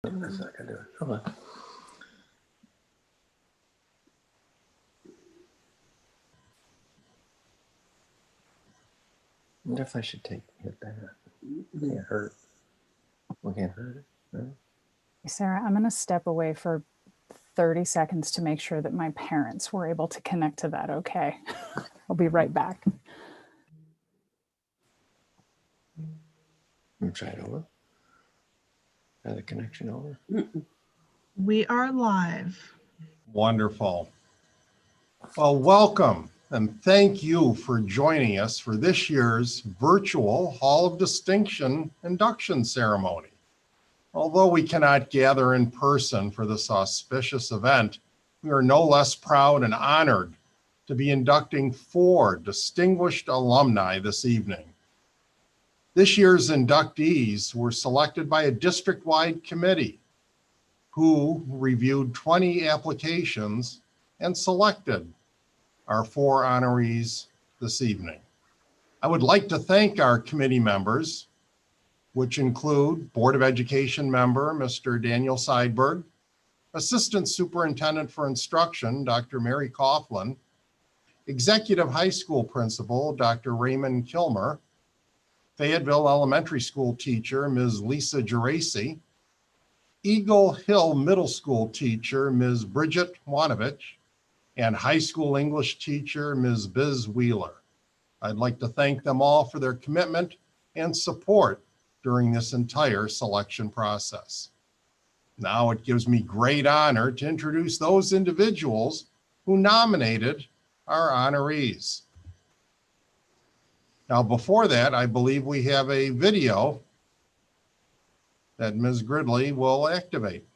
That's not gonna do it. Hold on. I wonder if I should hit that. It can't hurt. We can't hurt it. No? Sarah, I'm going to step away for 30 seconds to make sure that my parents were able to connect to that. Okay. I'll be right back. Try it over. Try the connection over. We are live. Wonderful. Well, welcome and thank you for joining us for this year's virtual Hall of Distinction induction ceremony. Although we cannot gather in person for this auspicious event, we are no less proud and honored to be inducting 4 distinguished alumni this evening. This year's inductees were selected by a district-wide committee who reviewed 20 applications and selected our 4 honorees this evening. I would like to thank our committee members, which include Board of Education member, Mr. Daniel Seidberg, Assistant Superintendent for Instruction, Dr. Mary Coughlin, Executive High School Principal, Dr. Raymond Kilmer, Fayetteville Elementary School teacher, Ms. Lisa Geraci, Eagle Hill Middle School teacher, Ms. Bridget Wanovich, and high school English teacher, Ms. Biz Wheeler. I'd like to thank them all for their commitment and support during this entire selection process. Now it gives me great honor to introduce those individuals who nominated our honorees. Now, before that, I believe we have a video that Ms. Gridley will activate.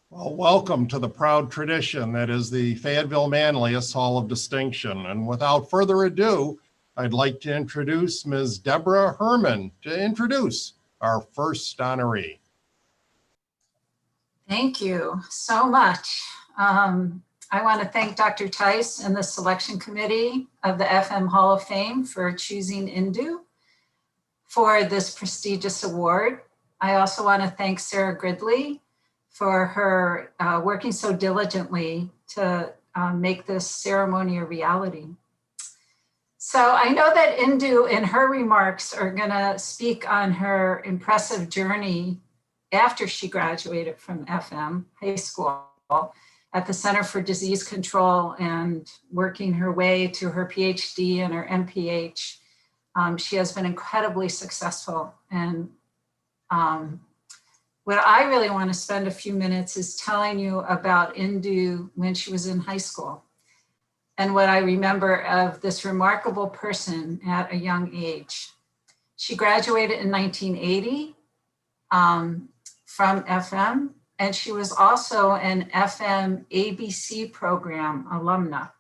Well, welcome to the proud tradition that is the Fayetteville-Manlius Hall of Distinction. And without further ado, I'd like to introduce Ms. Deborah Herman to introduce our first honoree. Thank you so much. I want to thank Dr. Tice and the selection committee of the FM Hall of Fame for choosing Indu for this prestigious award. I also want to thank Sarah Gridley for her working so diligently to make this ceremony a reality. So I know that Indu in her remarks are going to speak on her impressive journey after she graduated from FM high school at the Center for Disease Control and working her way to her PhD and her MPH. She has been incredibly successful. And what I really want to spend a few minutes is telling you about Indu when she was in high school and what I remember of this remarkable person at a young age. She graduated in 1980 from FM, and she was also an FM ABC program alumna.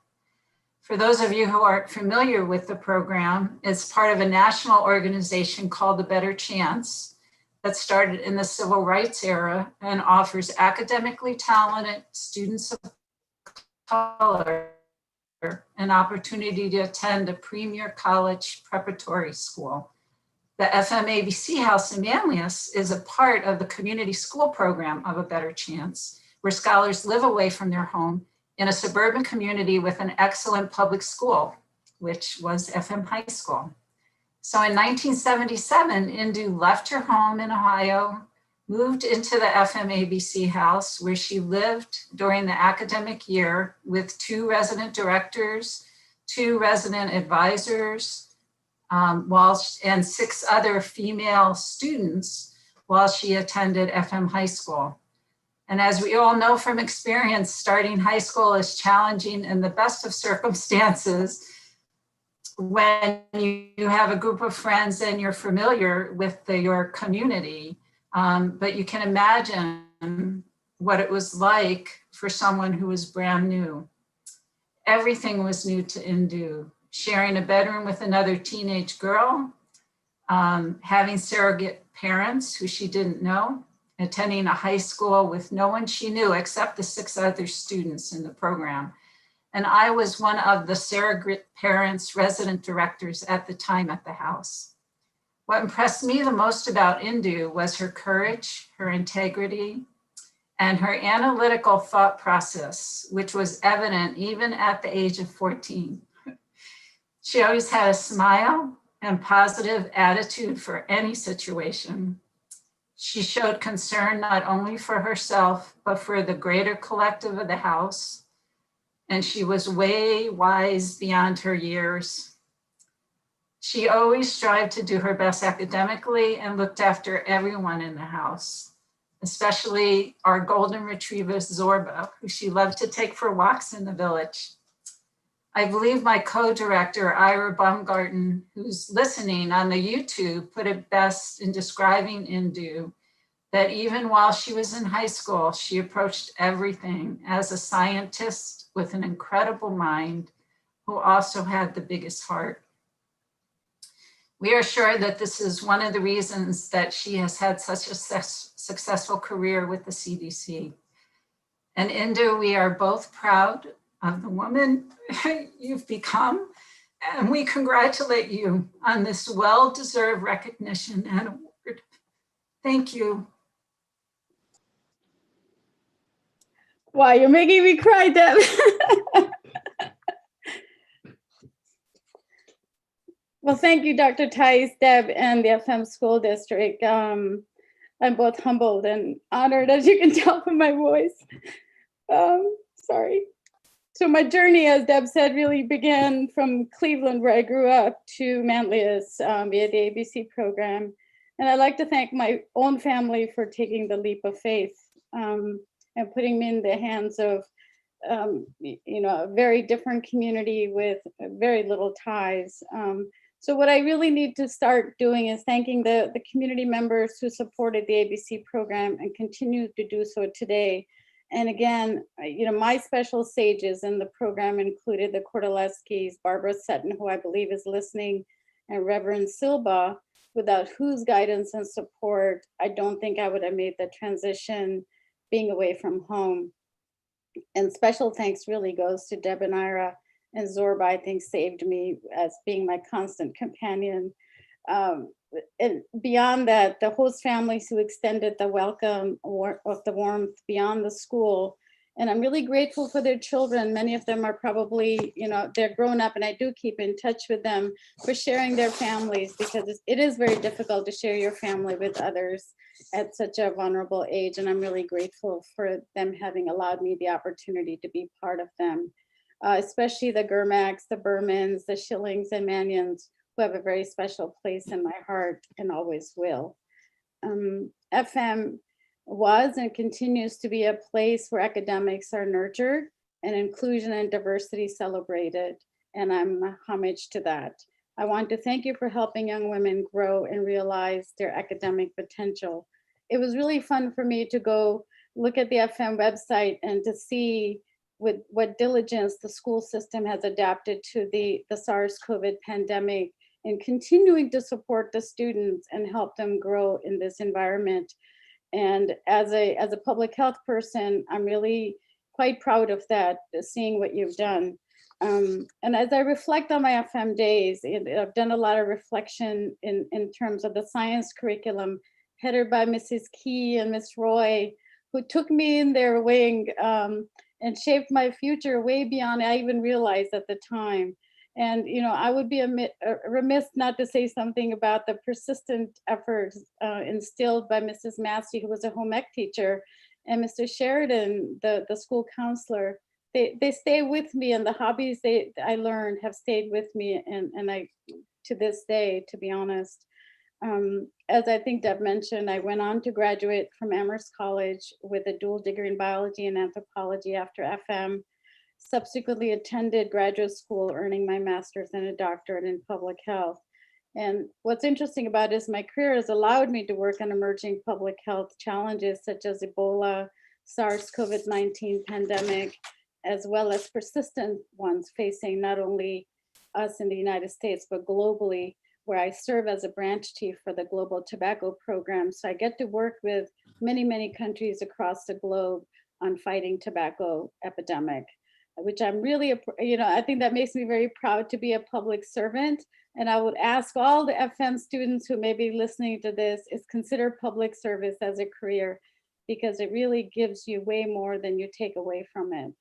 For those of you who aren't familiar with the program, it's part of a national organization called The Better Chance that started in the civil rights era and offers academically talented students of color an opportunity to attend a premier college preparatory school. The FMABC House in Manlius is a part of the community school program of A Better Chance, where scholars live away from their home in a suburban community with an excellent public school, which was FM High School. So in 1977, Indu left her home in Ohio, moved into the FMABC house where she lived during the academic year with 2 resident directors, 2 resident advisors, and 6 other female students while she attended FM High School. And as we all know from experience, starting high school is challenging in the best of circumstances when you have a group of friends and you're familiar with your community. But you can imagine what it was like for someone who was brand new. Everything was new to Indu. Sharing a bedroom with another teenage girl, having surrogate parents who she didn't know, attending a high school with no one she knew except the 6 other students in the program. And I was one of the surrogate parents, resident directors at the time at the house. What impressed me the most about Indu was her courage, her integrity, and her analytical thought process, which was evident even at the age of 14. She always had a smile and positive attitude for any situation. She showed concern not only for herself, but for the greater collective of the house. And she was way wise beyond her years. She always strived to do her best academically and looked after everyone in the house, especially our golden retriever, Zorba, who she loved to take for walks in the village. I believe my co-director, Ira Baumgarten, who's listening on the YouTube, put it best in describing Indu, that even while she was in high school, she approached everything as a scientist with an incredible mind who also had the biggest heart. We are sure that this is one of the reasons that she has had such a successful career with the CDC. And Indu, we are both proud of the woman you've become, and we congratulate you on this well-deserved recognition and award. Thank you. Wow, you're making me cry, Deb. Well, thank you, Dr. Tice, Deb, and the FM School District. I'm both humbled and honored, as you can tell from my voice. Sorry. So my journey, as Deb said, really began from Cleveland, where I grew up, to Manlius via the ABC program. And I'd like to thank my own family for taking the leap of faith and putting me in the hands of a very different community with very little ties. So what I really need to start doing is thanking the community members who supported the ABC program and continue to do so today. And again, my special sages in the program included the Kordaleskis, Barbara Sutton, who I believe is listening, and Reverend Silba, without whose guidance and support, I don't think I would have made the transition being away from home. And special thanks really goes to Deb and Ira, and Zorba, I think, saved me as being my constant companion. And beyond that, the host families who extended the welcome of the warmth beyond the school. And I'm really grateful for their children. Many of them are probably, they're grown up, and I do keep in touch with them, for sharing their families, because it is very difficult to share your family with others at such a vulnerable age. And I'm really grateful for them having allowed me the opportunity to be part of them, especially the Germacks, the Bermans, the Schillings and Manions, who have a very special place in my heart and always will. FM was and continues to be a place where academics are nurtured and inclusion and diversity celebrated, and I'm homage to that. I want to thank you for helping young women grow and realize their academic potential. It was really fun for me to go look at the FM website and to see with what diligence the school system has adapted to the SARS-CoV pandemic, and continuing to support the students and help them grow in this environment. And as a public health person, I'm really quite proud of that, seeing what you've done. And as I reflect on my FM days, I've done a lot of reflection in terms of the science curriculum headed by Mrs. Key and Miss Roy, who took me in their wing and shaped my future way beyond I even realized at the time. And, I would be remiss not to say something about the persistent efforts instilled by Mrs. Massey, who was a home ec teacher, and Mr. Sheridan, the school counselor. They stay with me, and the hobbies I learned have stayed with me, and I, to this day, to be honest. As I think Deb mentioned, I went on to graduate from Amherst College with a dual degree in biology and anthropology after FM. Subsequently attended graduate school, earning my master's and a doctorate in public health. And what's interesting about it is my career has allowed me to work on emerging public health challenges such as Ebola, SARS-CoV-19 pandemic, as well as persistent ones facing not only us in the United States, but globally, where I serve as a branch chief for the Global Tobacco Program. So I get to work with many, many countries across the globe on fighting tobacco epidemic, which I'm really, I think that makes me very proud to be a public servant. And I would ask all the FM students who may be listening to this is consider public service as a career, because it really gives you way more than you take away from it.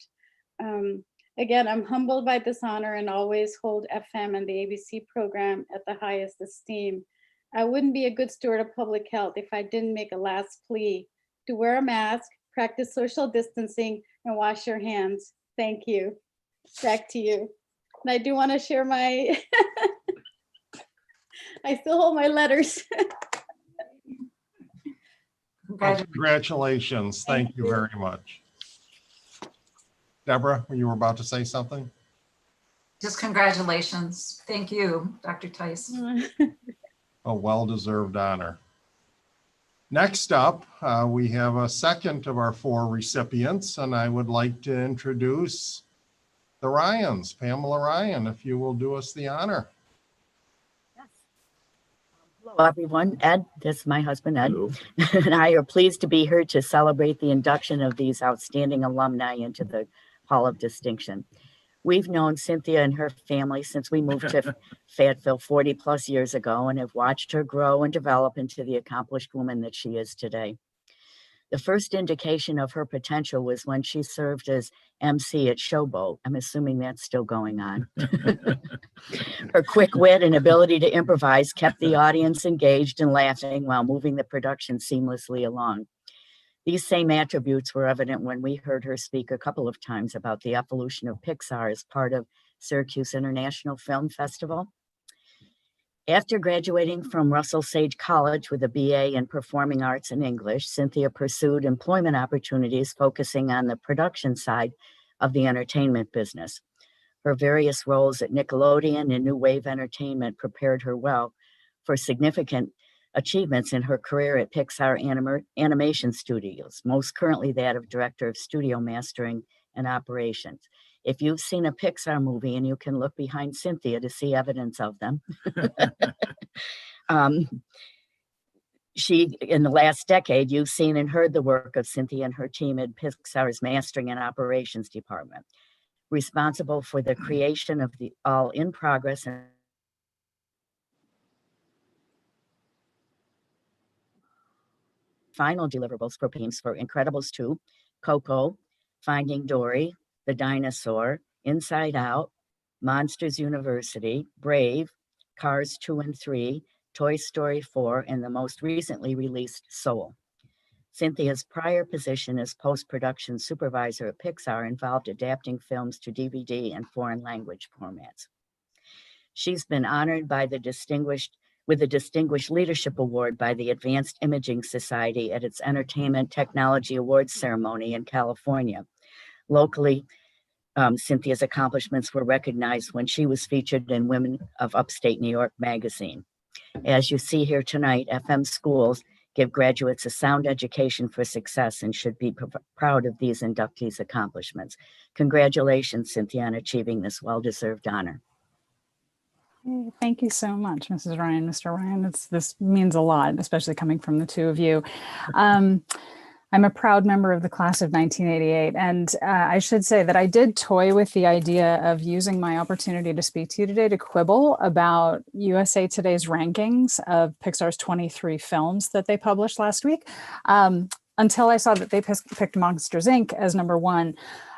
Again, I'm humbled by this honor and always hold FM and the ABC program at the highest esteem. I wouldn't be a good steward of public health if I didn't make a last plea to wear a mask, practice social distancing, and wash your hands. Thank you. Back to you. And I do want to share my, I still hold my letters. Congratulations. Thank you very much. Deborah, you were about to say something? Just congratulations. Thank you, Dr. Tice. A well-deserved honor. Next up, we have a second of our 4 recipients, and I would like to introduce the Ryans. Pamela Ryan, if you will do us the honor. Yes. Hello, everyone. Ed, this is my husband, Ed, and I are pleased to be here to celebrate the induction of these outstanding alumni into the Hall of Distinction. We've known Cynthia and her family since we moved to Fayetteville 40 plus years ago, and have watched her grow and develop into the accomplished woman that she is today. The first indication of her potential was when she served as MC at Showboat. I'm assuming that's still going on. Her quick wit and ability to improvise kept the audience engaged and laughing while moving the production seamlessly along. These same attributes were evident when we heard her speak a couple of times about the evolution of Pixar as part of Syracuse International Film Festival. After graduating from Russell Sage College with a BA in Performing Arts and English, Cynthia pursued employment opportunities focusing on the production side of the entertainment business. Her various roles at Nickelodeon and New Wave Entertainment prepared her well for significant achievements in her career at Pixar Animation Studios, most currently that of Director of Studio Mastering and Operations. If you've seen a Pixar movie, and you can look behind Cynthia to see evidence of them, In the last decade, you've seen and heard the work of Cynthia and her team at Pixar's Mastering and Operations Department, responsible for the creation of the all in progress and final deliverables for teams for Incredibles 2, Coco, Finding Dory, The Dinosaur, Inside Out, Monsters University, Brave, Cars 2 and 3, Toy Story 4, and the most recently released Soul. Cynthia's prior position as post-production supervisor at Pixar involved adapting films to DVD and foreign language formats. She's been honored by the Distinguished Leadership Award by the Advanced Imaging Society at its Entertainment Technology Awards ceremony in California. Locally, Cynthia's accomplishments were recognized when she was featured in Women of Upstate New York magazine. As you see here tonight, FM schools give graduates a sound education for success and should be proud of these inductees' accomplishments. Congratulations, Cynthia, on achieving this well-deserved honor. Thank you so much, Mrs. Ryan, Mr. Ryan. This means a lot, especially coming from the two of you. I'm a proud member of the class of 1988, and I should say that I did toy with the idea of using my opportunity to speak to you today to quibble about USA Today's rankings of Pixar's 23 films that they published last week, until I saw that they picked Monsters, Inc. as number one.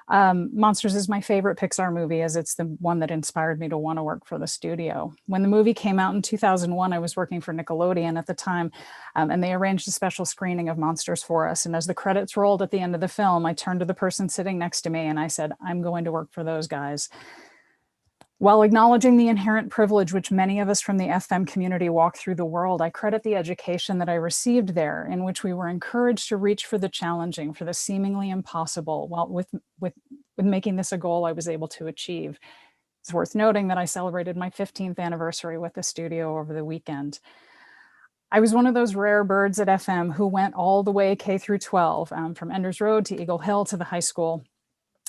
Monsters is my favorite Pixar movie, as it's the one that inspired me to want to work for the studio. When the movie came out in 2001, I was working for Nickelodeon at the time, and they arranged a special screening of Monsters for us. And as the credits rolled at the end of the film, I turned to the person sitting next to me and I said, I'm going to work for those guys. While acknowledging the inherent privilege which many of us from the FM community walk through the world, I credit the education that I received there, in which we were encouraged to reach for the challenging, for the seemingly impossible, while with making this a goal I was able to achieve. It's worth noting that I celebrated my 15th anniversary with the studio over the weekend. I was one of those rare birds at FM who went all the way K through 12, from Enders Road to Eagle Hill to the high school.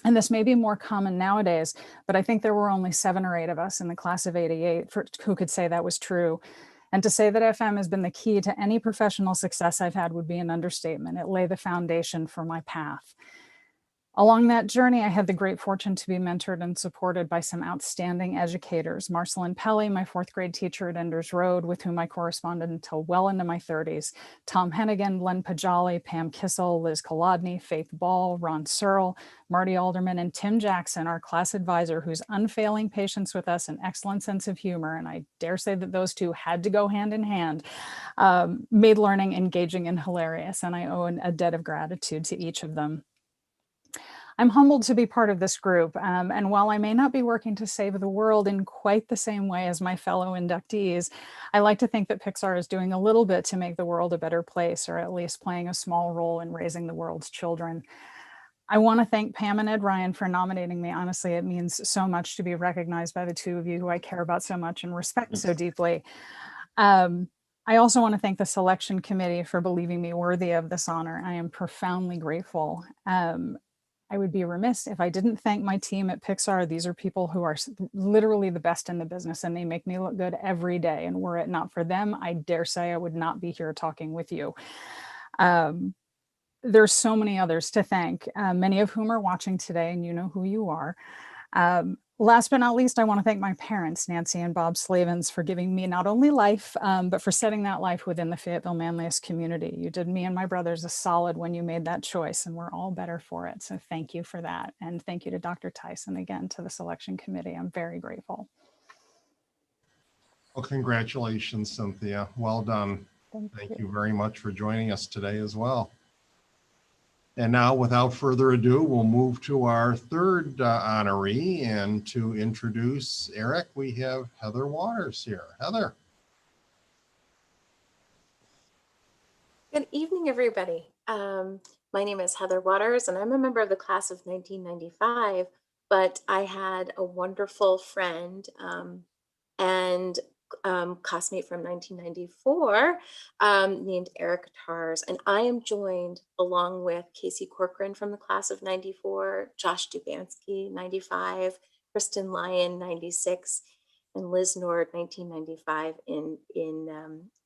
And this may be more common nowadays, but I think there were only 7 or 8 of us in the class of 88 who could say that was true. And to say that FM has been the key to any professional success I've had would be an understatement. It lay the foundation for my path. Along that journey, I had the great fortune to be mentored and supported by some outstanding educators. Marcelin Pelly, my 4th grade teacher at Enders Road, with whom I corresponded until well into my 30s. Tom Hennigan, Len Pajali, Pam Kissel, Liz Kolodny, Faith Ball, Ron Searle, Marty Alderman, and Tim Jackson, our class advisor, whose unfailing patience with us and excellent sense of humor, and I dare say that those two had to go hand in hand, made learning engaging and hilarious, and I owe a debt of gratitude to each of them. I'm humbled to be part of this group, and while I may not be working to save the world in quite the same way as my fellow inductees, I like to think that Pixar is doing a little bit to make the world a better place, or at least playing a small role in raising the world's children. I want to thank Pam and Ed Ryan for nominating me. Honestly, it means so much to be recognized by the two of you who I care about so much and respect so deeply. I also want to thank the selection committee for believing me worthy of this honor. I am profoundly grateful. I would be remiss if I didn't thank my team at Pixar. These are people who are literally the best in the business, and they make me look good every day. And were it not for them, I dare say I would not be here talking with you. There's so many others to thank, many of whom are watching today, and you know who you are. Last but not least, I want to thank my parents, Nancy and Bob Slavens, for giving me not only life, but for setting that life within the Fayetteville-Manlius community. You did me and my brothers a solid when you made that choice, and we're all better for it. So thank you for that. And thank you to Dr. Tyson, again, to the selection committee. I'm very grateful. Well, congratulations, Cynthia. Well done. Thank you very much for joining us today as well. And now, without further ado, we'll move to our third honoree. And to introduce Eric, we have Heather Waters here. Heather. Good evening, everybody. My name is Heather Waters, and I'm a member of the class of 1995, but I had a wonderful friend and classmate from 1994 named Eric Tars, and I am joined along with Casey Corcoran from the class of 94, Josh Dubansky, 95, Kristen Lyon, 96, and Liz Nord, 1995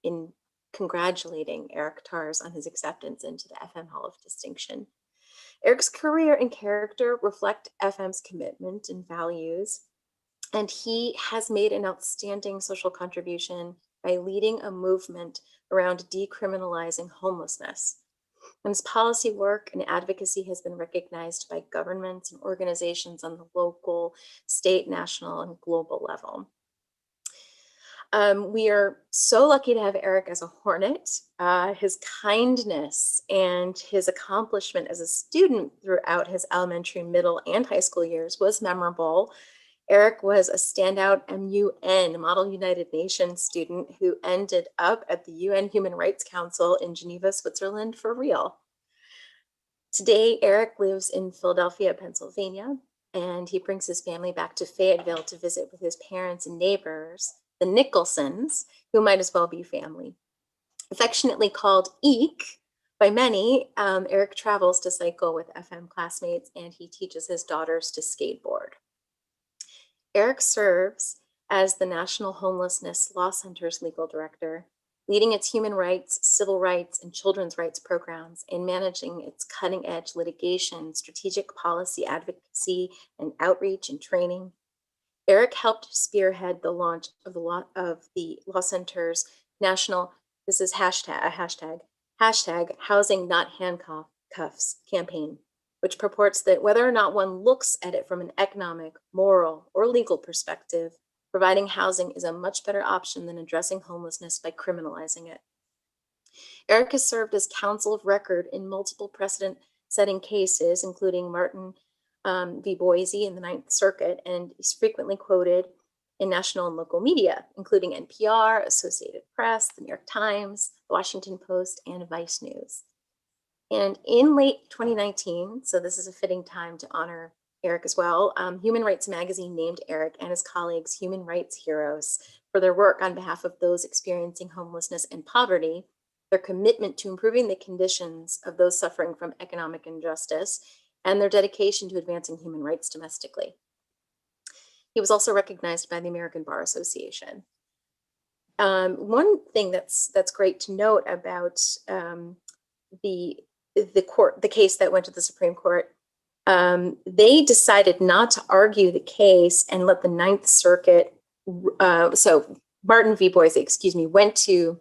in congratulating Eric Tars on his acceptance into the FM Hall of Distinction. Eric's career and character reflect FM's commitment and values, and he has made an outstanding social contribution by leading a movement around decriminalizing homelessness. And his policy work and advocacy has been recognized by governments and organizations on the local, state, national, and global level. We are so lucky to have Eric as a Hornet. His kindness and his accomplishment as a student throughout his elementary, middle, and high school years was memorable. Eric was a standout MUN, Model United Nations student, who ended up at the UN Human Rights Council in Geneva, Switzerland for real. Today, Eric lives in Philadelphia, Pennsylvania, and he brings his family back to Fayetteville to visit with his parents and neighbors, the Nicholsons, who might as well be family. Affectionately called Eek by many, Eric travels to cycle with FM classmates, and he teaches his daughters to skateboard. Eric serves as the National Homelessness Law Center's legal director, leading its human rights, civil rights, and children's rights programs, and managing its cutting-edge litigation, strategic policy advocacy, and outreach and training. Eric helped spearhead the launch of the Law Center's national, this is hashtag Housing Not Handcuffs campaign, which purports that whether or not one looks at it from an economic, moral, or legal perspective, providing housing is a much better option than addressing homelessness by criminalizing it. Eric has served as counsel of record in multiple precedent-setting cases, including Martin v. Boise in the Ninth Circuit, and he's frequently quoted in national and local media, including NPR, Associated Press, the New York Times, the Washington Post, and Vice News. And in late 2019, so this is a fitting time to honor Eric as well, Human Rights Magazine named Eric and his colleagues human rights heroes for their work on behalf of those experiencing homelessness and poverty, their commitment to improving the conditions of those suffering from economic injustice, and their dedication to advancing human rights domestically. He was also recognized by the American Bar Association. One thing that's great to note about the case that went to the Supreme Court, they decided not to argue the case and let the Ninth Circuit, so Martin v. Boise, went to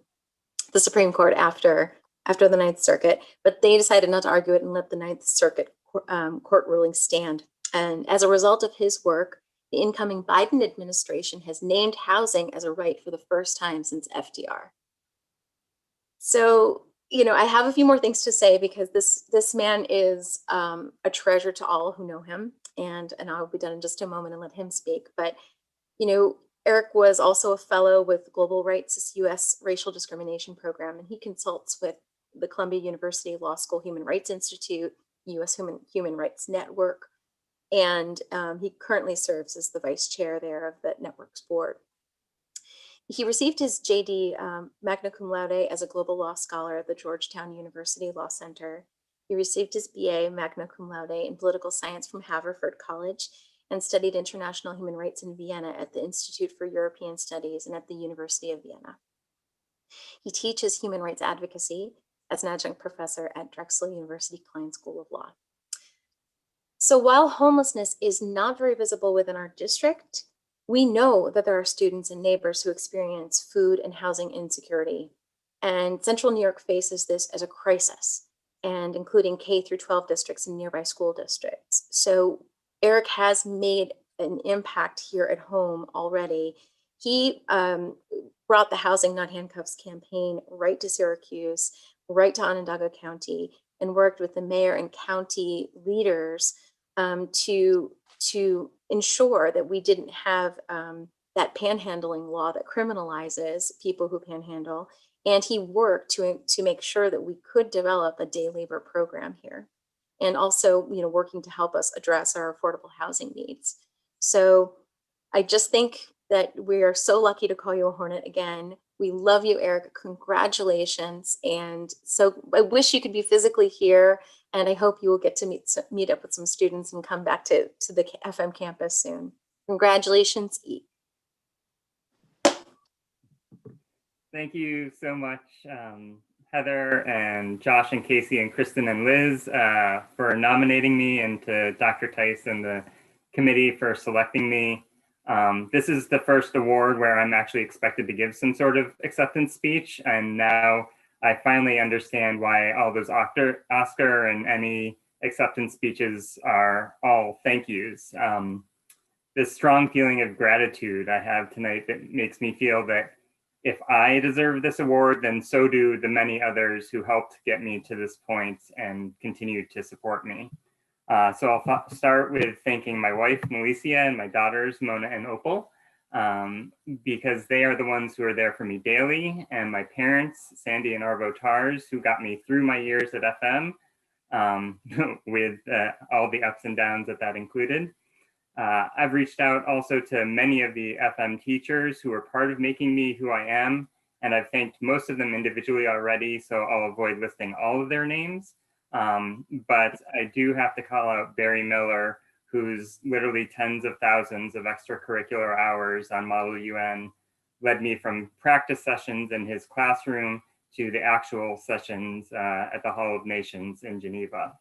the Supreme Court after the Ninth Circuit, but they decided not to argue it and let the Ninth Circuit court ruling stand. And as a result of his work, the incoming Biden administration has named housing as a right for the first time since FDR. So, you know, I have a few more things to say because this man is a treasure to all who know him, and I'll be done in just a moment and let him speak. But, you know, Eric was also a fellow with Global Rights' U.S. Racial Discrimination Program, and he consults with the Columbia University Law School Human Rights Institute, U.S. Human Rights Network, and he currently serves as the vice chair there of the network's board. He received his JD magna cum laude as a global law scholar at the Georgetown University Law Center. He received his BA magna cum laude in political science from Haverford College and studied international human rights in Vienna at the Institute for European Studies and at the University of Vienna. He teaches human rights advocacy as an adjunct professor at Drexel University Klein School of Law. So while homelessness is not very visible within our district, we know that there are students and neighbors who experience food and housing insecurity. And Central New York faces this as a crisis, and including K through 12 districts and nearby school districts. So Eric has made an impact here at home already. He brought the Housing Not Handcuffs campaign right to Syracuse, right to Onondaga County, and worked with the mayor and county leaders to ensure that we didn't have that panhandling law that criminalizes people who panhandle. And he worked to make sure that we could develop a day labor program here, and also, you know, working to help us address our affordable housing needs. So I just think that we are so lucky to call you a Hornet again. We love you, Eric. Congratulations. And so I wish you could be physically here, and I hope you will get to meet up with some students and come back to the FM campus soon. Congratulations, E. Thank you so much, Heather and Josh and Casey and Kristen and Liz for nominating me, and to Dr. Tice and the committee for selecting me. This is the first award where I'm actually expected to give some sort of acceptance speech, and now I finally understand why all those Oscar and Emmy acceptance speeches are all thank yous. This strong feeling of gratitude I have tonight that makes me feel that if I deserve this award, then so do the many others who helped get me to this point and continue to support me. So I'll start with thanking my wife, Melicia, and my daughters, Mona and Opal, because they are the ones who are there for me daily, and my parents, Sandy and Arvo Tars, who got me through my years at FM, with all the ups and downs that included. I've reached out also to many of the FM teachers who are part of making me who I am, and I've thanked most of them individually already, so I'll avoid listing all of their names. But I do have to call out Barry Miller, who's literally tens of thousands of extracurricular hours on Model UN led me from practice sessions in his classroom to the actual sessions at the Hall of Nations in Geneva.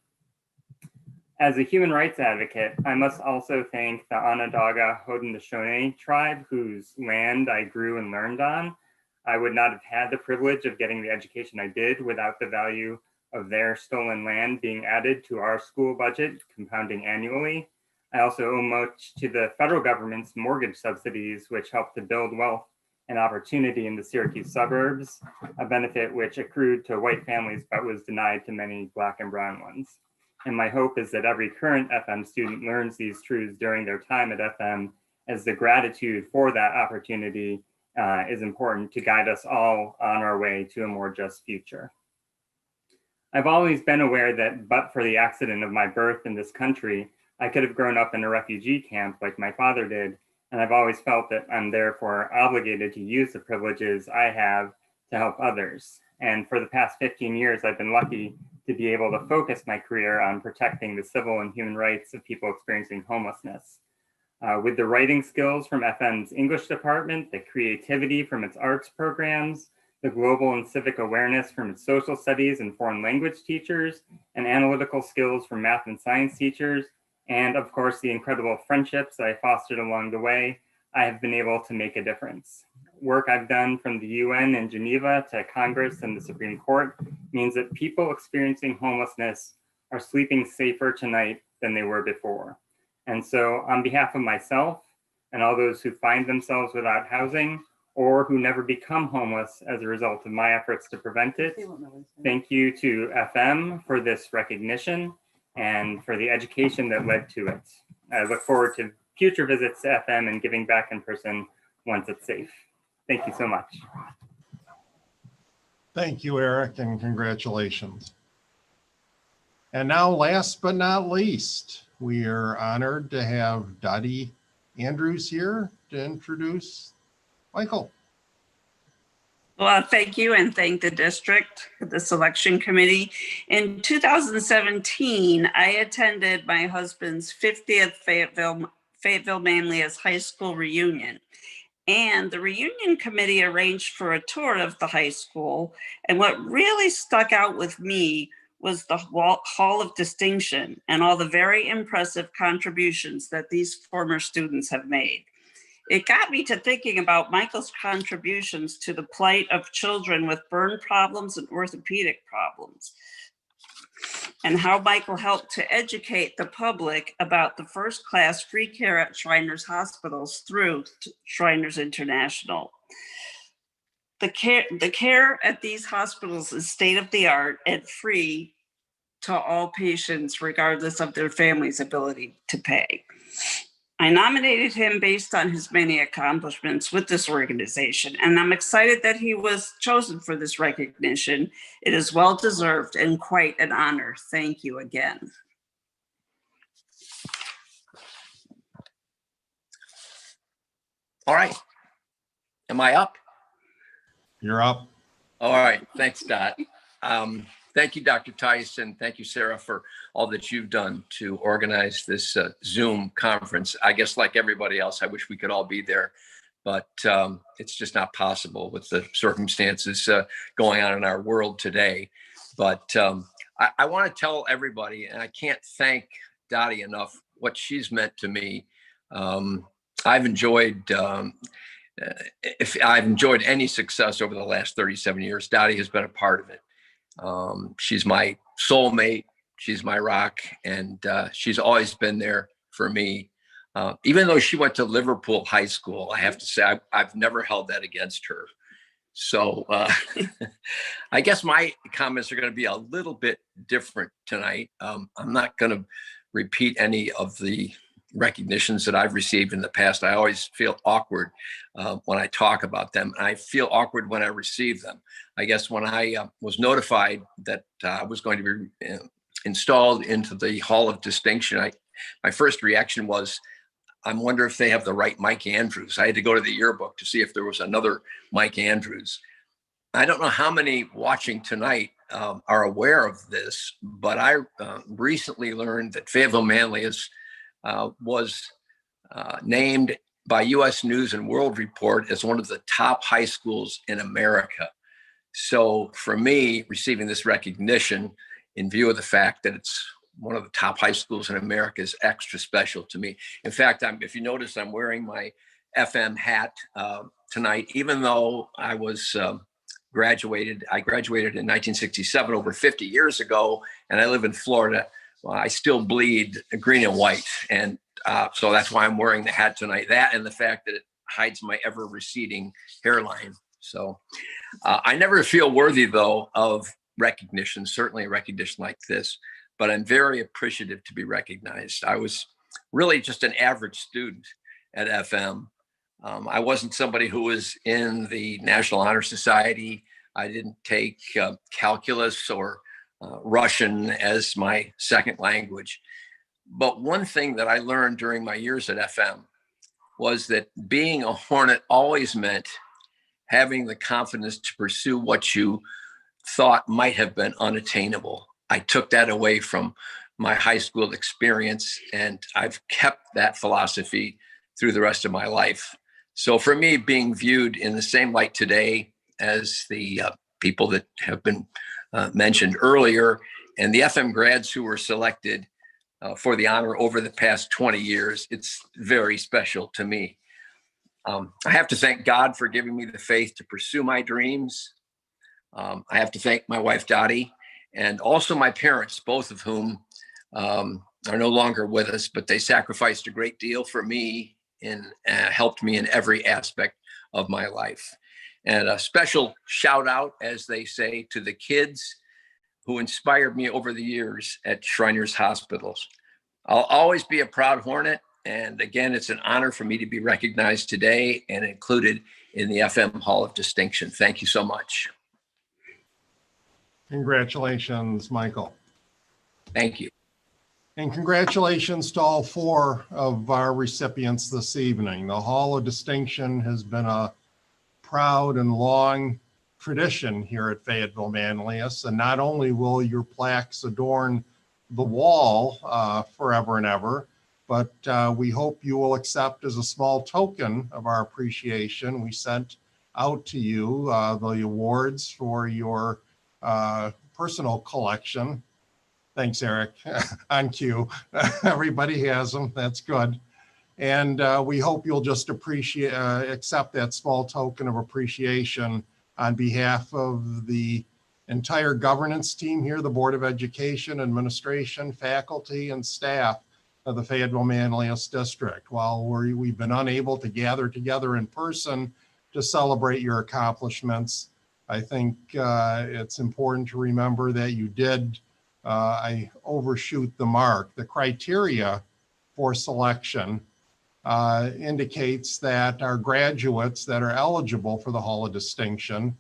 As a human rights advocate, I must also thank the Onondaga Haudenosaunee tribe, whose land I grew and learned on. I would not have had the privilege of getting the education I did without the value of their stolen land being added to our school budget, compounding annually. I also owe much to the federal government's mortgage subsidies, which helped to build wealth and opportunity in the Syracuse suburbs, a benefit which accrued to white families but was denied to many Black and brown ones. And my hope is that every current FM student learns these truths during their time at FM, as the gratitude for that opportunity is important to guide us all on our way to a more just future. I've always been aware that but for the accident of my birth in this country, I could have grown up in a refugee camp like my father did, and I've always felt that I'm therefore obligated to use the privileges I have to help others. And for the past 15 years, I've been lucky to be able to focus my career on protecting the civil and human rights of people experiencing homelessness. With the writing skills from FM's English department, the creativity from its arts programs, the global and civic awareness from its social studies and foreign language teachers, and analytical skills from math and science teachers, and of course, the incredible friendships I fostered along the way, I have been able to make a difference. Work I've done from the UN and Geneva to Congress and the Supreme Court means that people experiencing homelessness are sleeping safer tonight than they were before. And so on behalf of myself and all those who find themselves without housing or who never become homeless as a result of my efforts to prevent it, thank you to FM for this recognition and for the education that led to it. I look forward to future visits to FM and giving back in person once it's safe. Thank you so much. Thank you, Eric, and congratulations. And now, last but not least, we are honored to have Dottie Andrews here to introduce Michael. Well, thank you, and thank the district, the selection committee. In 2017, I attended my husband's 50th Fayetteville-Manlius High School reunion. And the reunion committee arranged for a tour of the high school. And what really stuck out with me was the Hall of Distinction and all the very impressive contributions that these former students have made. It got me to thinking about Michael's contributions to the plight of children with burn problems and orthopedic problems, and how Michael helped to educate the public about the first-class free care at Shriners Hospitals through Shriners International. The care at these hospitals is state-of-the-art and free to all patients, regardless of their family's ability to pay. I nominated him based on his many accomplishments with this organization, and I'm excited that he was chosen for this recognition. It is well-deserved and quite an honor. Thank you again. All right. Am I up? You're up. All right. Thanks, Dot. Thank you, Dr. Tice, and thank you, Sarah, for all that you've done to organize this Zoom conference. I guess like everybody else, I wish we could all be there, but it's just not possible with the circumstances going on in our world today. But I want to tell everybody, and I can't thank Dottie enough, what she's meant to me. I've enjoyed, if I've enjoyed any success over the last 37 years, Dottie has been a part of it. She's my soulmate. She's my rock, and she's always been there for me. Even though she went to Liverpool High School, I have to say I've never held that against her. So I guess my comments are going to be a little bit different tonight. I'm not going to repeat any of the recognitions that I've received in the past. I always feel awkward when I talk about them. I feel awkward when I receive them. I guess when I was notified that I was going to be installed into the Hall of Distinction, my first reaction was, I wonder if they have the right Mike Andrews. I had to go to the yearbook to see if there was another Mike Andrews. I don't know how many watching tonight are aware of this, but I recently learned that Fayetteville-Manlius was named by U.S. News and World Report as one of the top high schools in America. So for me, receiving this recognition in view of the fact that it's one of the top high schools in America is extra special to me. In fact, if you notice, I'm wearing my FM hat tonight, even though I was graduated. I graduated in 1967, over 50 years ago, and I live in Florida. Well, I still bleed green and white. And so that's why I'm wearing the hat tonight. That and the fact that it hides my ever receding hairline. So I never feel worthy, though, of recognition, certainly a recognition like this, but I'm very appreciative to be recognized. I was really just an average student at FM. I wasn't somebody who was in the National Honor Society. I didn't take calculus or Russian as my second language. But one thing that I learned during my years at FM was that being a Hornet always meant having the confidence to pursue what you thought might have been unattainable. I took that away from my high school experience, and I've kept that philosophy through the rest of my life. So for me, being viewed in the same light today as the people that have been mentioned earlier, and the FM grads who were selected for the honor over the past 20 years, it's very special to me. I have to thank God for giving me the faith to pursue my dreams. I have to thank my wife, Dottie, and also my parents, both of whom are no longer with us, but they sacrificed a great deal for me and helped me in every aspect of my life. And a special shout out, as they say, to the kids who inspired me over the years at Shriners Hospitals. I'll always be a proud Hornet. And again, it's an honor for me to be recognized today and included in the FM Hall of Distinction. Thank you so much. Congratulations, Michael. Thank you. And congratulations to all four of our recipients this evening. The Hall of Distinction has been a proud and long tradition here at Fayetteville-Manlius, and not only will your plaques adorn the wall forever and ever, but we hope you will accept as a small token of our appreciation. We sent out to you the awards for your personal collection. Thanks, Eric, on cue. Everybody has them, that's good. And we hope you'll just accept that small token of appreciation on behalf of the entire governance team here, the Board of Education, administration, faculty, and staff of the Fayetteville-Manlius District. While we've been unable to gather together in person to celebrate your accomplishments, I think it's important to remember that you did overshoot the mark. The criteria for selection indicates that our graduates that are eligible for the Hall of Distinction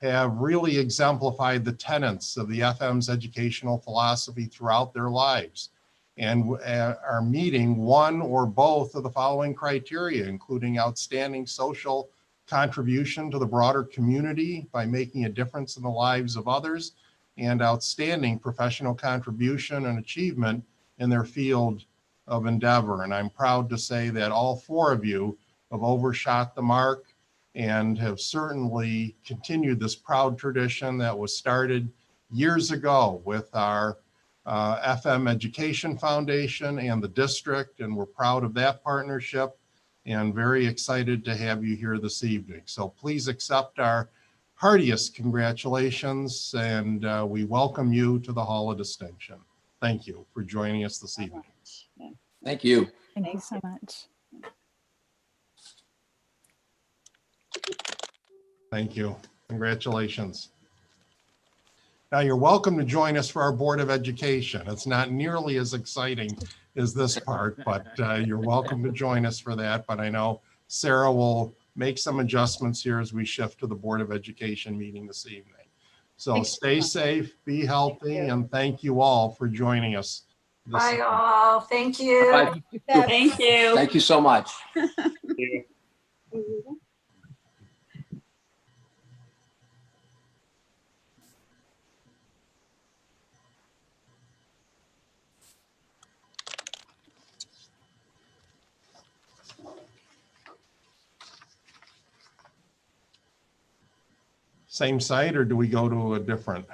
have really exemplified the tenets of the FM's educational philosophy throughout their lives, and are meeting one or both of the following criteria, including outstanding social contribution to the broader community by making a difference in the lives of others, and outstanding professional contribution and achievement in their field of endeavor. And I'm proud to say that all four of you have overshot the mark and have certainly continued this proud tradition that was started years ago with our FM Education Foundation and the district, and we're proud of that partnership and very excited to have you here this evening. So please accept our heartiest congratulations, and we welcome you to the Hall of Distinction. Thank you for joining us this evening. Thank you. Thank you so much. Thank you. Congratulations. Now you're welcome to join us for our Board of Education. It's not nearly as exciting as this part, but you're welcome to join us for that. But I know Sarah will make some adjustments here as we shift to the Board of Education meeting this evening. So stay safe, be healthy, and thank you all for joining us. Bye all. Thank you. Bye. Thank you. Thank you so much. Thank you. Same site, or do we go to a different?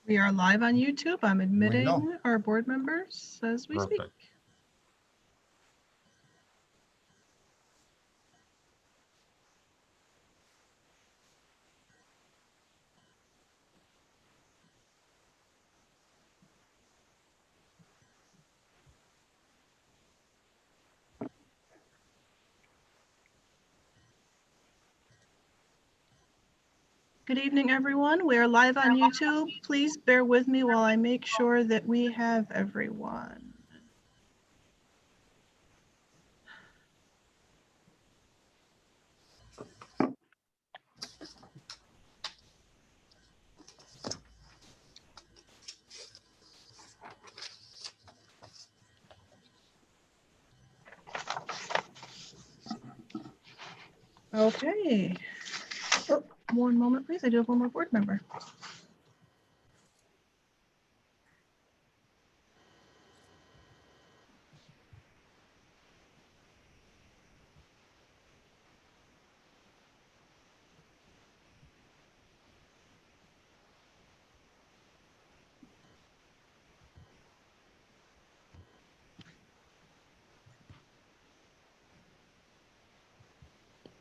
We are live on YouTube. I'm admitting our board members as we speak. Perfect. Good evening, everyone. We are live on YouTube. Please bear with me while I make sure that we have everyone. Okay. Oh, one moment, please. I do have one more board member.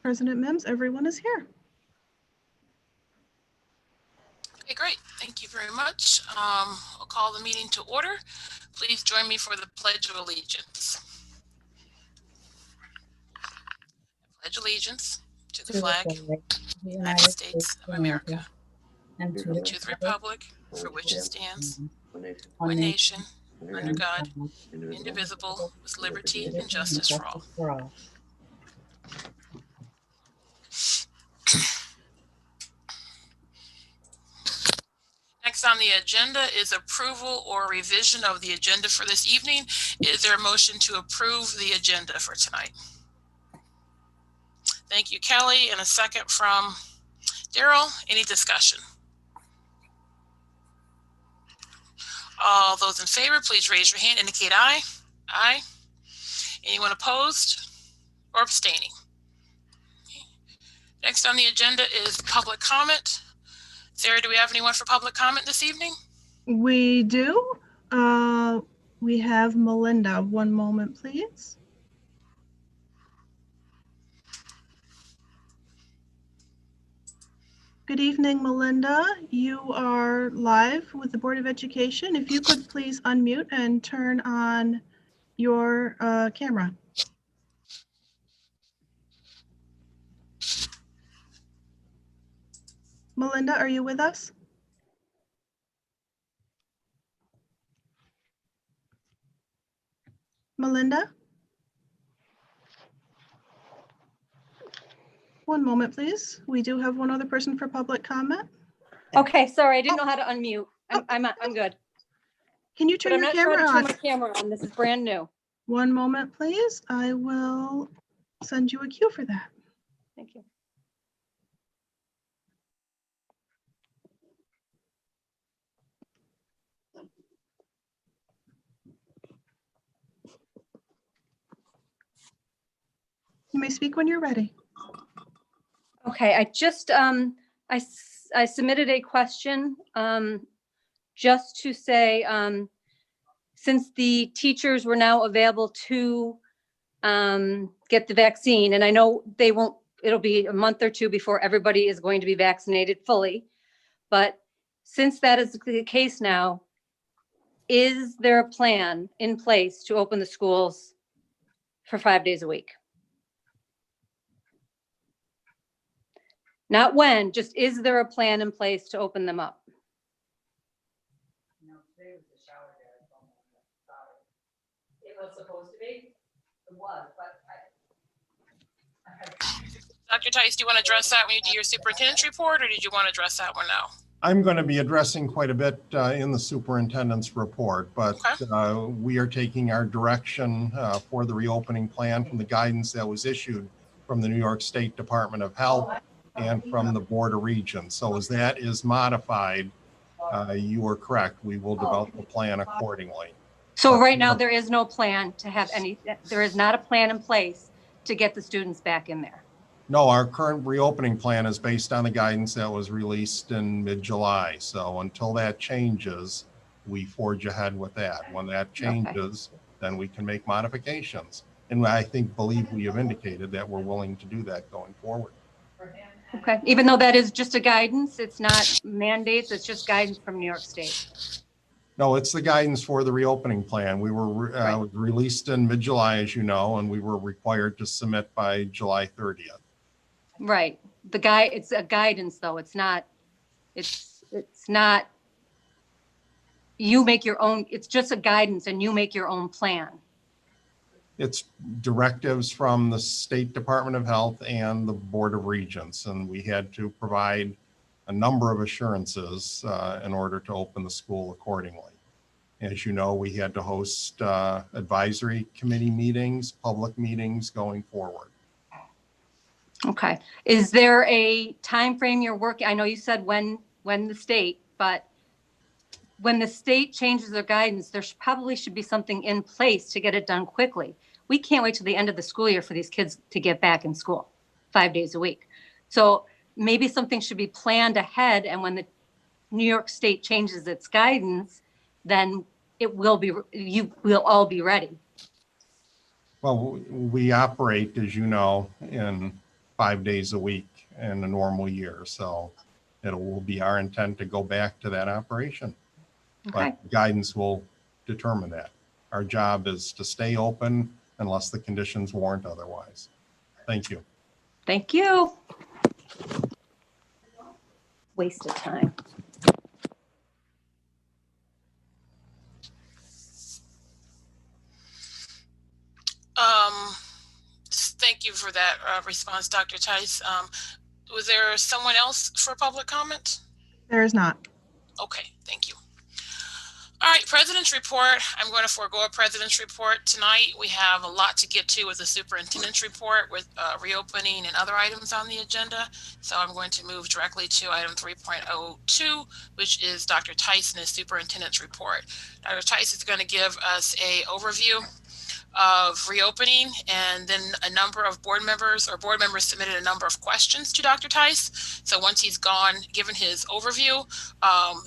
President Mims, everyone is here. Okay, great. Thank you very much. I'll call the meeting to order. Please join me for the Pledge of Allegiance. I pledge allegiance to the flag of the United States of America and to the republic for which it stands, one nation, under God, indivisible, with liberty and justice for all. Next on the agenda is approval or revision of the agenda for this evening. Is there a motion to approve the agenda for tonight? Thank you, Kelly, and a second from Daryl. Any discussion? All those in favor, please raise your hand, indicate aye. Aye. Anyone opposed or abstaining? Next on the agenda is public comment. Sarah, do we have anyone for public comment this evening? We do. We have Melinda. One moment, please. Good evening, Melinda. You are live with the Board of Education. If you could please unmute and turn on your camera. Melinda, are you with us? Melinda? One moment, please. We do have one other person for public comment. Okay, sorry, I didn't know how to unmute. I'm good. Can you turn But I'm your not sure camera how on? to turn my camera on. This is brand new. One moment, please. I will send you a cue for that. Thank you. You may speak when you're ready. Okay, I just, I submitted a question just to say, since the teachers were now available to get the vaccine, and I know they won't, it'll be a month or two before everybody is going to be vaccinated fully. But since that is the case now, is there a plan in place to open the schools for 5 days a week? Not when, just is there a plan in place to open them up? It was supposed to be. It was, but Dr. Tice, do you want to address that when you do your superintendent's report, or did you want to address that one now? I'm going to be addressing quite a bit in the superintendent's report, but we are taking our direction for the reopening plan from the guidance that was issued from the New York State Department of Health and from the Board of Regents. So as that is modified, you are correct. We will develop a plan accordingly. So right now, there is no plan to have any, there is not a plan in place to get the students back in there. No, our current reopening plan is based on the guidance that was released in mid-July. So until that changes, we forge ahead with that. When that changes, then we can make modifications. And I believe we have indicated that we're willing to do that going forward. Okay, even though that is just a guidance, it's not mandates, it's just guidance from New York State. No, it's the guidance for the reopening plan. We were released in mid-July, as you know, and we were required to submit by July 30th. Right. It's a guidance though. It's not, you make your own, it's just a guidance and you make your own plan. It's directives from the State Department of Health and the Board of Regents, and we had to provide a number of assurances in order to open the school accordingly. As you know, we had to host advisory committee meetings, public meetings going forward. Okay. Is there a time frame you're working? I know you said when the state, but when the state changes their guidance, there probably should be something in place to get it done quickly. We can't wait till the end of the school year for these kids to get back in school 5 days a week. So maybe something should be planned ahead, and when the New York State changes its guidance, then it will be, you will all be ready. Well, we operate, as you know, in 5 days a week in a normal year. So it will be our intent to go back to that operation. Okay. But guidance will determine that. Our job is to stay open unless the conditions warrant otherwise. Thank you. Thank you. Waste of time. Thank you for that response, Dr. Tice. Was there someone else for public comment? There is not. Okay, thank you. All right, President's report. I'm going to forego a President's report tonight. We have a lot to get to with the Superintendent's report with reopening and other items on the agenda. So I'm going to move directly to item 3.02, which is Dr. Tice and his Superintendent's report. Dr. Tice is going to give us an overview of reopening, and then a number of board members submitted a number of questions to Dr. Tice. So once he's given his overview,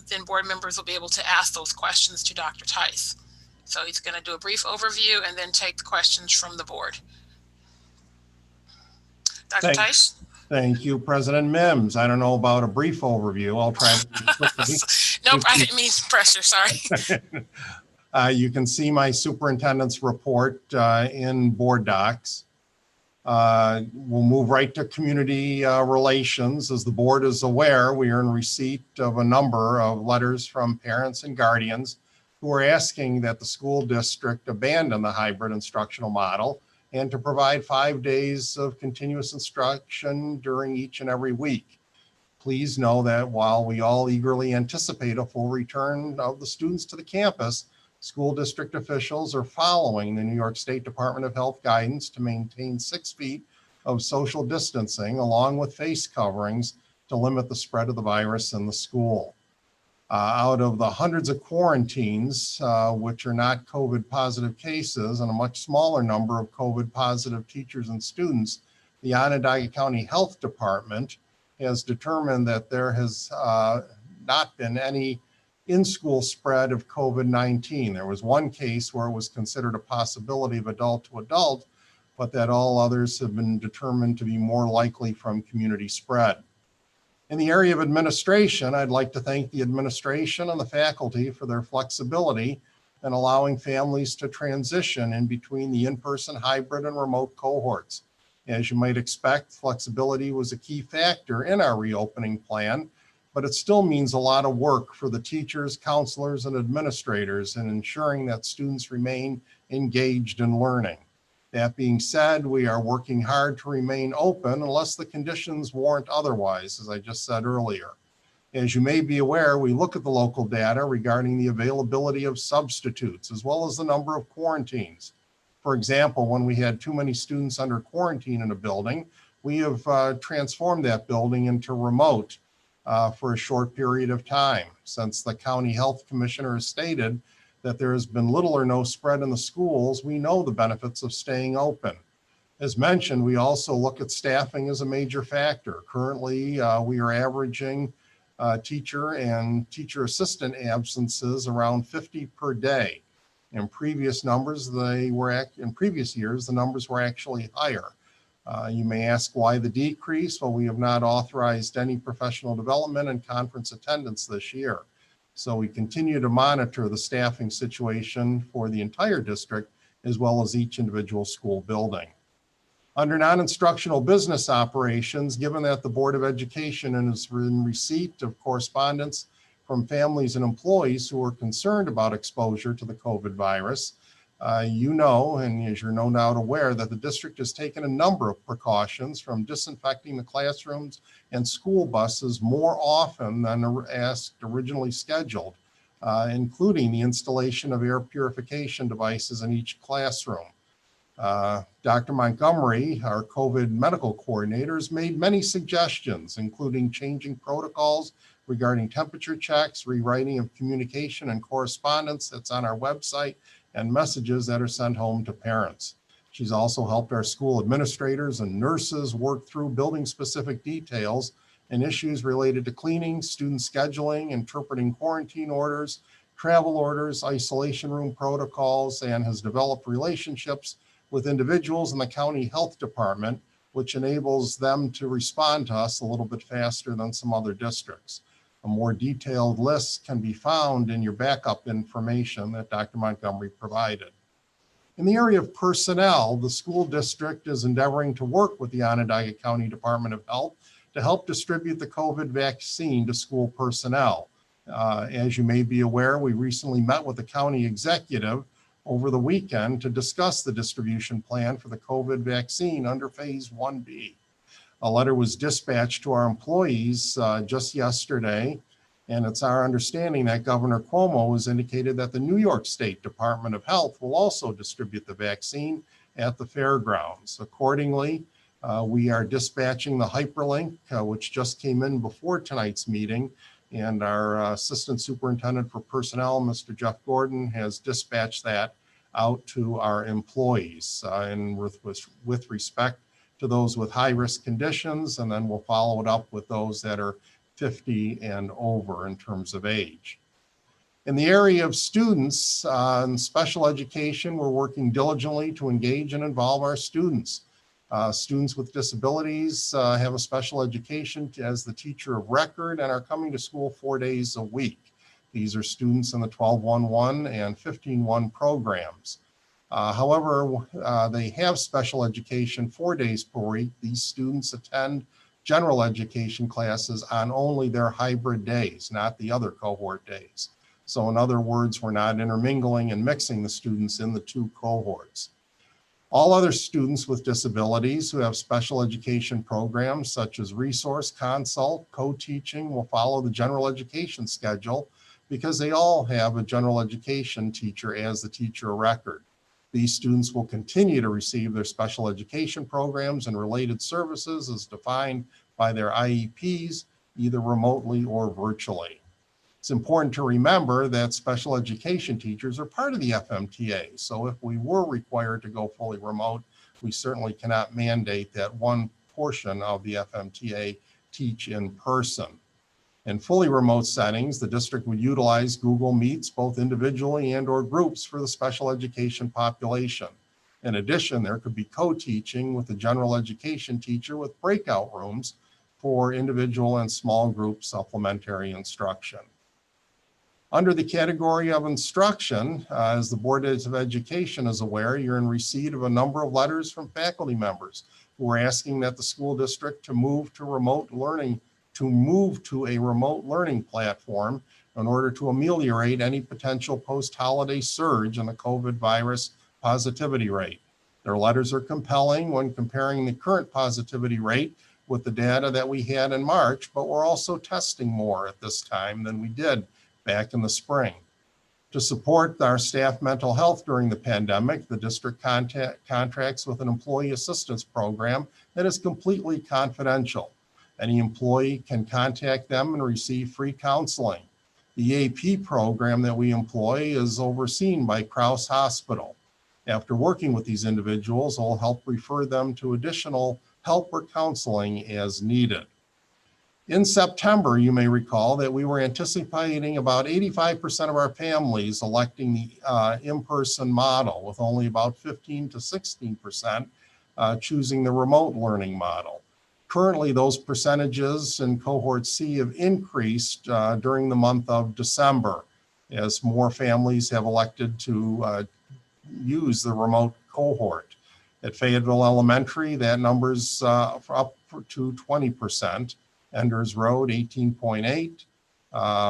then board members will be able to ask those questions to Dr. Tice. So he's going to do a brief overview and then take the questions from the board. Dr. Tice? Thank you, President Mims. I don't know about a brief overview. I'll try to Nope, I didn't mean pressure, sorry. You can see my superintendent's report in board docs. We'll move right to community relations. As the board is aware, we are in receipt of a number of letters from parents and guardians who are asking that the school district abandon the hybrid instructional model and to provide 5 days of continuous instruction during each and every week. Please know that while we all eagerly anticipate a full return of the students to the campus, school district officials are following the New York State Department of Health guidance to maintain 6 feet of social distancing along with face coverings to limit the spread of the virus in the school. Out of the hundreds of quarantines, which are not COVID positive cases, and a much smaller number of COVID positive teachers and students, the Onondaga County Health Department has determined that there has not been any in-school spread of COVID-19. There was one case where it was considered a possibility of adult to adult, but that all others have been determined to be more likely from community spread. In the area of administration, I'd like to thank the administration and the faculty for their flexibility in allowing families to transition in between the in-person, hybrid, and remote cohorts. As you might expect, flexibility was a key factor in our reopening plan, but it still means a lot of work for the teachers, counselors, and administrators in ensuring that students remain engaged in learning. That being said, we are working hard to remain open unless the conditions warrant otherwise, as I just said earlier. As you may be aware, we look at the local data regarding the availability of substitutes, as well as the number of quarantines. For example, when we had too many students under quarantine in a building, we have transformed that building into remote for a short period of time. Since the County Health Commissioner has stated that there has been little or no spread in the schools, we know the benefits of staying open. As mentioned, we also look at staffing as a major factor. Currently, we are averaging teacher and teacher assistant absences around 50 per day. In previous years, the numbers were actually higher. You may ask why the decrease. Well, we have not authorized any professional development and conference attendance this year. So we continue to monitor the staffing situation for the entire district, as well as each individual school building. Under non-instructional business operations, given that the Board of Education is in receipt of correspondence from families and employees who are concerned about exposure to the COVID virus, you know, and as you're no doubt aware, that the district has taken a number of precautions, from disinfecting the classrooms and school buses more often than originally scheduled, including the installation of air purification devices in each classroom. Dr. Montgomery, our COVID medical coordinator, has made many suggestions, including changing protocols regarding temperature checks, rewriting of communication and correspondence that's on our website, and messages that are sent home to parents. She's also helped our school administrators and nurses work through building-specific details and issues related to cleaning, student scheduling, interpreting quarantine orders, travel orders, isolation room protocols, and has developed relationships with individuals in the county health department, which enables them to respond to us a little bit faster than some other districts. A more detailed list can be found in your backup information that Dr. Montgomery provided. In the area of personnel, the school district is endeavoring to work with the Onondaga County Department of Health to help distribute the COVID vaccine to school personnel. As you may be aware, we recently met with the county executive over the weekend to discuss the distribution plan for the COVID vaccine under Phase 1B. A letter was dispatched to our employees just yesterday, and it's our understanding that Governor Cuomo has indicated that the New York State Department of Health will also distribute the vaccine at the fairgrounds. Accordingly, we are dispatching the hyperlink, which just came in before tonight's meeting, and our Assistant Superintendent for Personnel, Mr. Jeff Gordon, has dispatched that out to our employees and with respect to those with high-risk conditions, and then we'll follow it up with those that are 50 and over in terms of age. In the area of students and special education, we're working diligently to engage and involve our students. Students with disabilities have a special education as the teacher of record and are coming to school 4 days a week. These are students in the 12-1-1 and 15-1 programs. However, they have special education 4 days per week. These students attend general education classes on only their hybrid days, not the other cohort days. So in other words, we're not intermingling and mixing the students in the two cohorts. All other students with disabilities who have special education programs such as resource, consult, co-teaching will follow the general education schedule because they all have a general education teacher as the teacher of record. These students will continue to receive their special education programs and related services as defined by their IEPs, either remotely or virtually. It's important to remember that special education teachers are part of the FMTA. So if we were required to go fully remote, we certainly cannot mandate that one portion of the FMTA teach in person. In fully remote settings, the district would utilize Google Meets both individually and or groups for the special education population. In addition, there could be co-teaching with the general education teacher with breakout rooms for individual and small group supplementary instruction. Under the category of instruction, as the Board of Education is aware, you're in receipt of a number of letters from faculty members who are asking that the school district to move to a remote learning platform in order to ameliorate any potential post-holiday surge in the COVID virus positivity rate. Their letters are compelling when comparing the current positivity rate with the data that we had in March, but we're also testing more at this time than we did back in the spring. To support our staff mental health during the pandemic, the district contracts with an employee assistance program that is completely confidential. Any employee can contact them and receive free counseling. The AP program that we employ is overseen by Krause Hospital. After working with these individuals, I'll help refer them to additional help or counseling as needed. In September, you may recall that we were anticipating about 85% of our families electing the in-person model, with only about 15 to 16% choosing the remote learning model. Currently, those percentages in cohort C have increased during the month of December as more families have elected to use the remote cohort. At Fayetteville Elementary, that number's up to 20%. Enders Road, 18.8,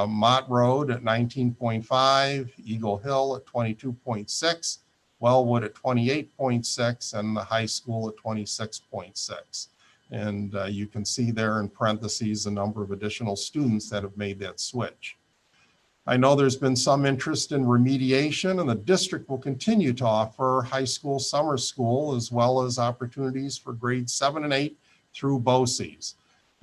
Mott Road at 19.5, Eagle Hill at 22.6, Wellwood at 28.6, and the high school at 26.6. And you can see there in parentheses the number of additional students that have made that switch. I know there's been some interest in remediation, and the district will continue to offer high school summer school as well as opportunities for grades 7 and 8 through BOCES.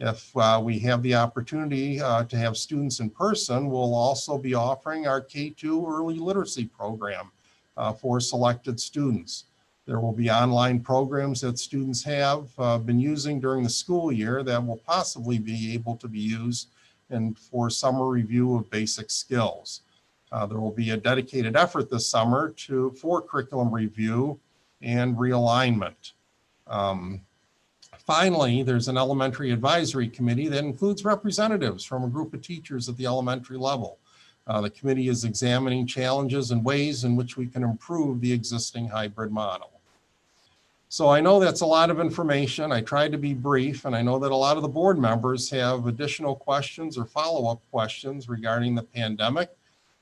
If we have the opportunity to have students in person, we'll also be offering our K-2 early literacy program for selected students. There will be online programs that students have been using during the school year that will possibly be able to be used for summer review of basic skills. There will be a dedicated effort this summer for curriculum review and realignment. Finally, there's an elementary advisory committee that includes representatives from a group of teachers at the elementary level. The committee is examining challenges and ways in which we can improve the existing hybrid model. So I know that's a lot of information. I tried to be brief, and I know that a lot of the board members have additional questions or follow-up questions regarding the pandemic.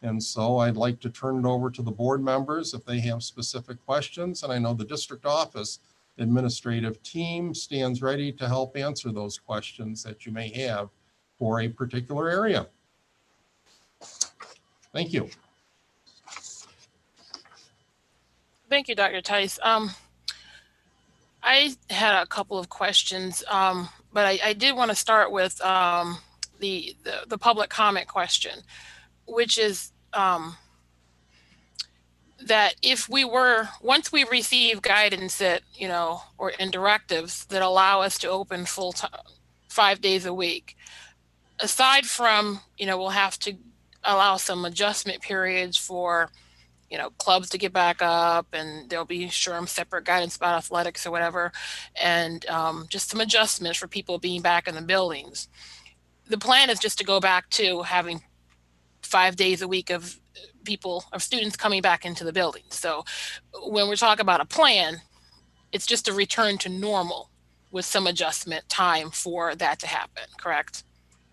And so I'd like to turn it over to the board members if they have specific questions. And I know the district office administrative team stands ready to help answer those questions that you may have for a particular area. Thank you. Thank you, Dr. Tice. I had a couple of questions, but I did want to start with the public comment question, which is that if once we receive guidance that, or directives that allow us to open full time 5 days a week, aside from, we'll have to allow some adjustment periods for, clubs to get back up, and there'll be separate guidance about athletics or whatever, and just some adjustments for people being back in the buildings. The plan is just to go back to having 5 days a week of students coming back into the building. So when we're talking about a plan, it's just a return to normal with some adjustment time for that to happen, correct?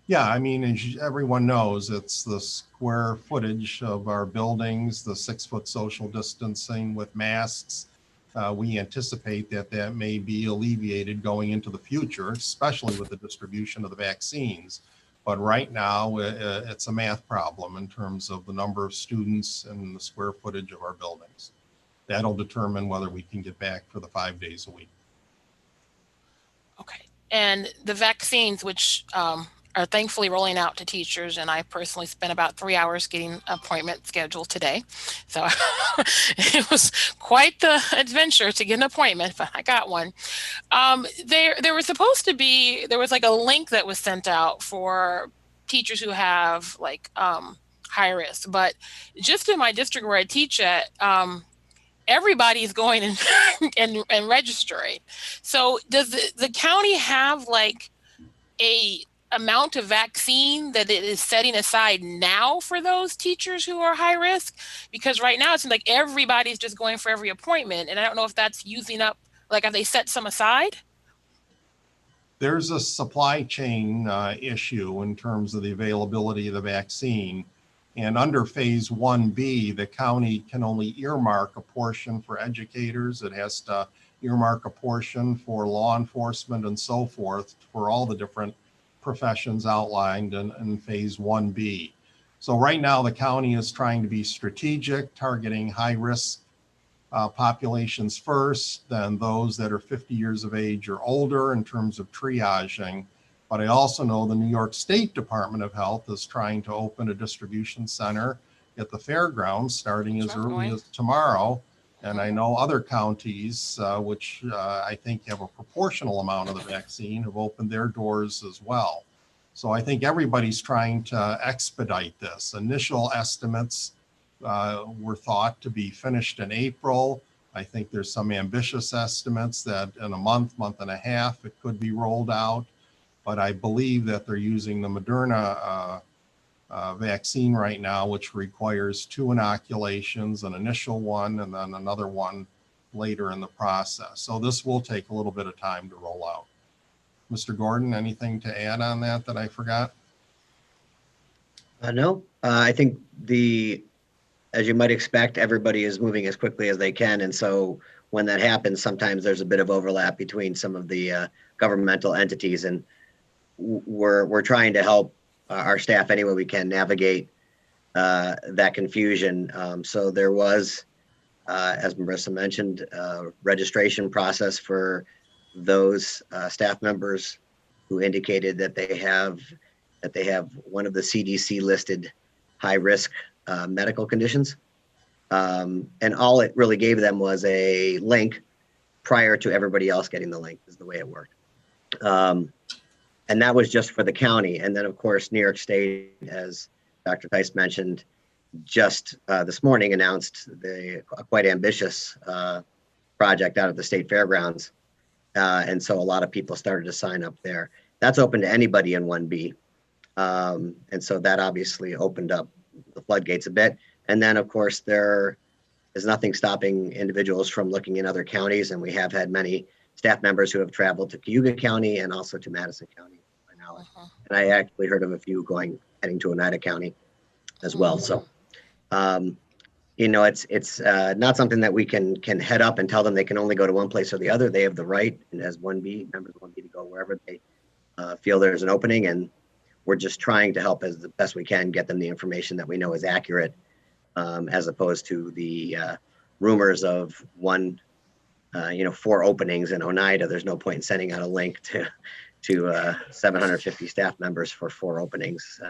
Yeah, I mean, as everyone knows, it's the square footage of our buildings, the 6-foot social distancing with masks. We anticipate that may be alleviated going into the future, especially with the distribution of the vaccines. But right now, it's a math problem in terms of the number of students and the square footage of our buildings. That'll determine whether we can get back for the 5 days a week. Okay. And the vaccines, which are thankfully rolling out to teachers, and I personally spent about 3 hours getting an appointment scheduled today. So it was quite the adventure to get an appointment, but I got one. There was supposed to be, there was like a link that was sent out for teachers who have like high risk, but just in my district where I teach at, everybody's going and registering. So does the county have like a amount of vaccine that it is setting aside now for those teachers who are high risk? Because right now it seems like everybody's just going for every appointment, and I don't know if that's using up, like, have they set some aside? There's a supply chain issue in terms of the availability of the vaccine. And under phase 1B, the county can only earmark a portion for educators. It has to earmark a portion for law enforcement and so forth for all the different professions outlined in phase 1B. So right now the county is trying to be strategic, targeting high risk populations first, then those that are 50 years of age or older in terms of triaging. But I also know the New York State Department of Health is trying to open a distribution center at the fairgrounds starting as early as tomorrow. And I know other counties, which I think have a proportional amount of the vaccine, have opened their doors as well. So I think everybody's trying to expedite this. Initial estimates were thought to be finished in April. I think there's some ambitious estimates that in a month and a half, it could be rolled out. But I believe that they're using the Moderna vaccine right now, which requires 2 inoculations, an initial one, and then another one later in the process. So this will take a little bit of time to roll out. Mr. Gordon, anything to add on that I forgot? No, I think as you might expect, everybody is moving as quickly as they can. And so when that happens, sometimes there's a bit of overlap between some of the governmental entities, and we're trying to help our staff any way we can navigate that confusion. So there was, as Marissa mentioned, a registration process for those staff members who indicated that they have one of the CDC listed high risk medical conditions. And all it really gave them was a link prior to everybody else getting the link, is the way it worked. And that was just for the county. And then of course, New York State, as Dr. Theis mentioned, just this morning announced a quite ambitious project out of the state fairgrounds. And so a lot of people started to sign up there. That's open to anybody in 1B. And so that obviously opened up the floodgates a bit. And then of course, there is nothing stopping individuals from looking in other counties. And we have had many staff members who have traveled to Cayuga County and also to Madison County, by knowledge. And I actually heard of a few heading to Oneida County as well. So, you know, it's not something that we can head up and tell them they can only go to one place or the other. They have the right, and as 1B, members of 1B, to go wherever they feel there's an opening. And we're just trying to help as the best we can, get them the information that we know is accurate, as opposed to the rumors of 4 openings in Oneida. There's no point in sending out a link to 750 staff members for 4 openings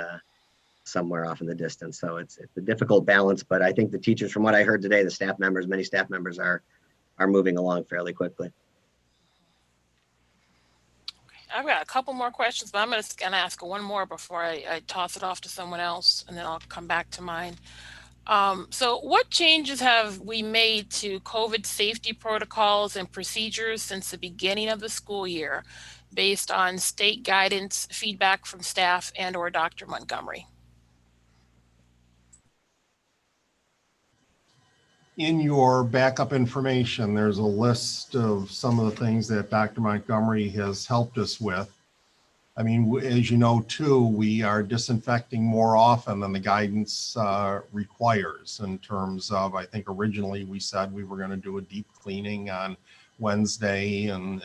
somewhere off in the distance. So it's a difficult balance, but I think the teachers, from what I heard today, many staff members are moving along fairly quickly. I've got a couple more questions, but I'm going to ask one more before I toss it off to someone else, and then I'll come back to mine. So what changes have we made to COVID safety protocols and procedures since the beginning of the school year, based on state guidance, feedback from staff, and/or Dr. Montgomery? In your backup information, there's a list of some of the things that Dr. Montgomery has helped us with. I mean, as you know, too, we are disinfecting more often than the guidance requires, in terms of, I think originally we said we were going to do a deep cleaning on Wednesday and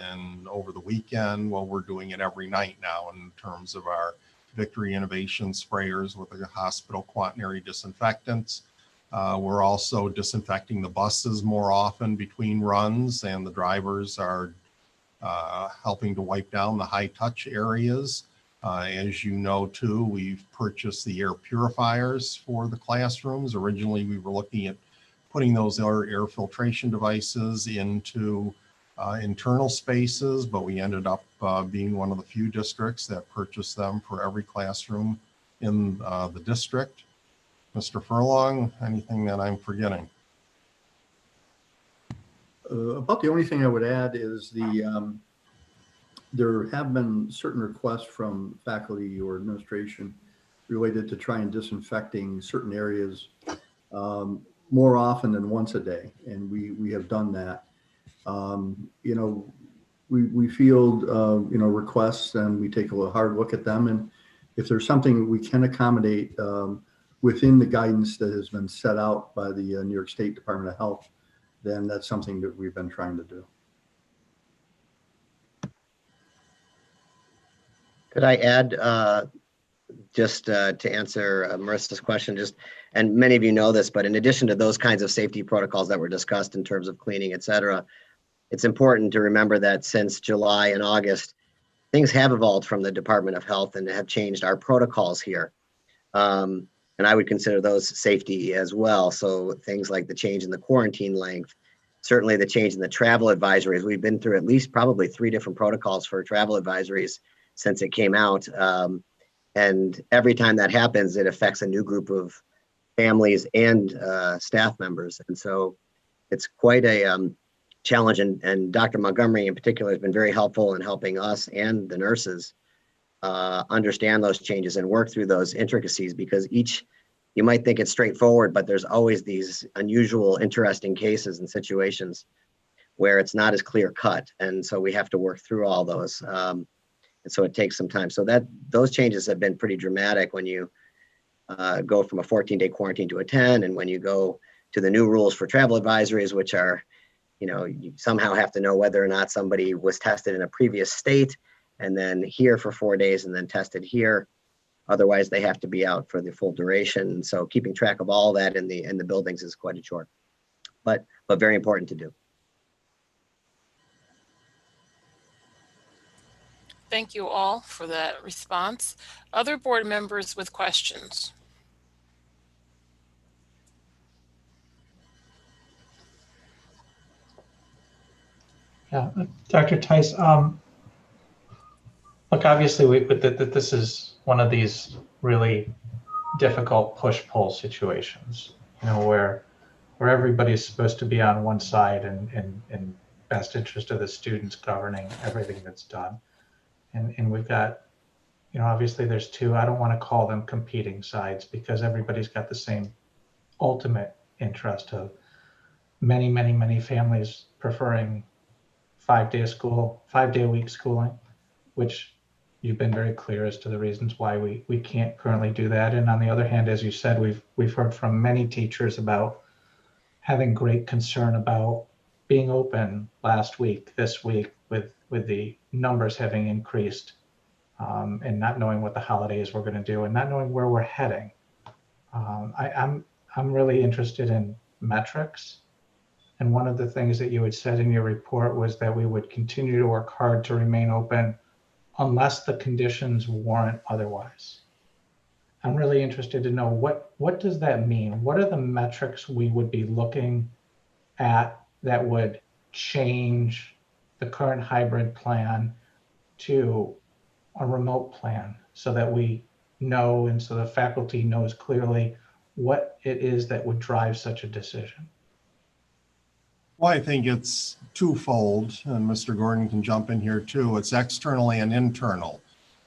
over the weekend. Well, we're doing it every night now in terms of our Victory Innovation sprayers with the hospital quaternary disinfectants. We're also disinfecting the buses more often between runs, and the drivers are helping to wipe down the high touch areas. As you know, too, we've purchased the air purifiers for the classrooms. Originally, we were looking at putting those air filtration devices into internal spaces, but we ended up being one of the few districts that purchased them for every classroom in the district. Mr. Furlong, anything that I'm forgetting? About the only thing I would add is there have been certain requests from faculty or administration related to try and disinfecting certain areas more often than once a day, and we have done that. You know, we field requests, and we take a hard look at them, and if there's something we can accommodate within the guidance that has been set out by the New York State Department of Health, then that's something that we've been trying to do. Could I add, just to answer Marissa's question, and many of you know this, but in addition to those kinds of safety protocols that were discussed in terms of cleaning, et cetera, it's important to remember that since July and August, things have evolved from the Department of Health and have changed our protocols here. And I would consider those safety as well. So things like the change in the quarantine length, certainly the change in the travel advisories. We've been through at least probably 3 different protocols for travel advisories since it came out. And every time that happens, it affects a new group of families and staff members. And so it's quite a challenge. And Dr. Montgomery in particular has been very helpful in helping us and the nurses understand those changes and work through those intricacies, because you might think it's straightforward, but there's always these unusual, interesting cases and situations where it's not as clear cut. And so we have to work through all those. And so it takes some time. So those changes have been pretty dramatic when you go from a 14-day quarantine to a 10, and when you go to the new rules for travel advisories, which are, you somehow have to know whether or not somebody was tested in a previous state and then here for 4 days and then tested here. Otherwise, they have to be out for the full duration. So keeping track of all that in the buildings is quite a chore, but very important to do. Thank you all for that response. Other board members with questions? Yeah, Dr. Tice, look, obviously this is one of these really difficult push-pull situations, where everybody's supposed to be on one side and best interest of the students governing everything that's done. And we've got, obviously there's 2, I don't want to call them competing sides, because everybody's got the same ultimate interest of many families preferring 5-day-a-week schooling, which you've been very clear as to the reasons why we can't currently do that. And on the other hand, as you said, we've heard from many teachers about having great concern about being open last week, this week, with the numbers having increased, and not knowing what the holidays were going to do and not knowing where we're heading. I'm really interested in metrics. And one of the things that you had said in your report was that we would continue to work hard to remain open unless the conditions warrant otherwise. I'm really interested to know what does that mean? What are the metrics we would be looking at that would change the current hybrid plan to a remote plan, so that we know and so the faculty knows clearly what it is that would drive such a decision? Well, I think it's twofold, and Mr. Gordon can jump in here too. It's external and internal.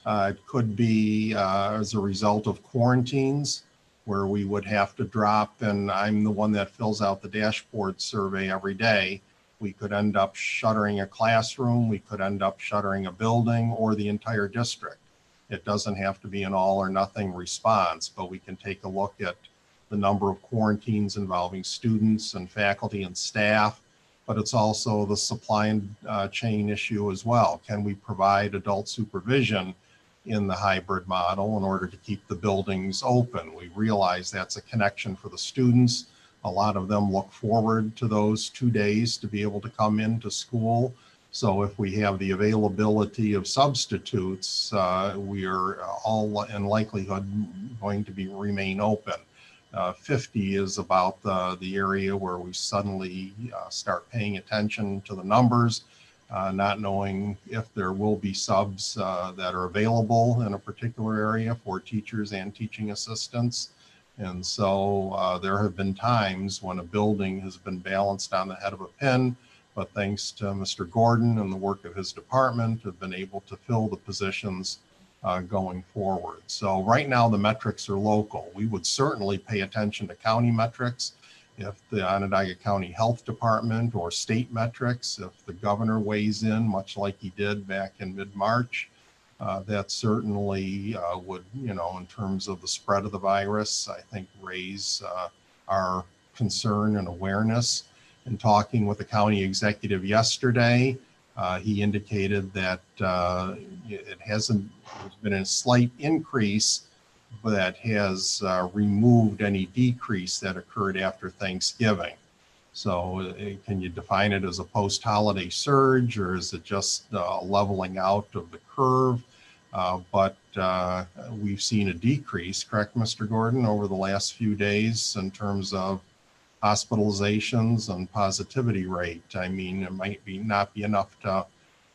It could be as a result of quarantines, where we would have to drop, and I'm the one that fills out the dashboard survey every day. We could end up shuttering a classroom, we could end up shuttering a building or the entire district. It doesn't have to be an all or nothing response, but we can take a look at the number of quarantines involving students and faculty and staff, but it's also the supply and chain issue as well. Can we provide adult supervision in the hybrid model in order to keep the buildings open? We realize that's a connection for the students. A lot of them look forward to those 2 days to be able to come into school So if we have the availability of substitutes, we are all in likelihood going to remain open. 50 is about the area where we suddenly start paying attention to the numbers, not knowing if there will be subs that are available in a particular area for teachers and teaching assistants. And so there have been times when a building has been balanced on the head of a pin, but thanks to Mr. Gordon and the work of his department, have been able to fill the positions going forward. So right now the metrics are local. We would certainly pay attention to county metrics. If the Onondaga County Health Department or state metrics, if the governor weighs in, much like he did back in mid-March, that certainly would, in terms of the spread of the virus, I think raise our concern and awareness. In talking with the county executive yesterday, he indicated that there's been a slight increase, but that has removed any decrease that occurred after Thanksgiving. So can you define it as a post-holiday surge, or is it just leveling out of the curve? But we've seen a decrease, correct, Mr. Gordon, over the last few days in terms of hospitalizations and positivity rate. I mean, it might not be enough to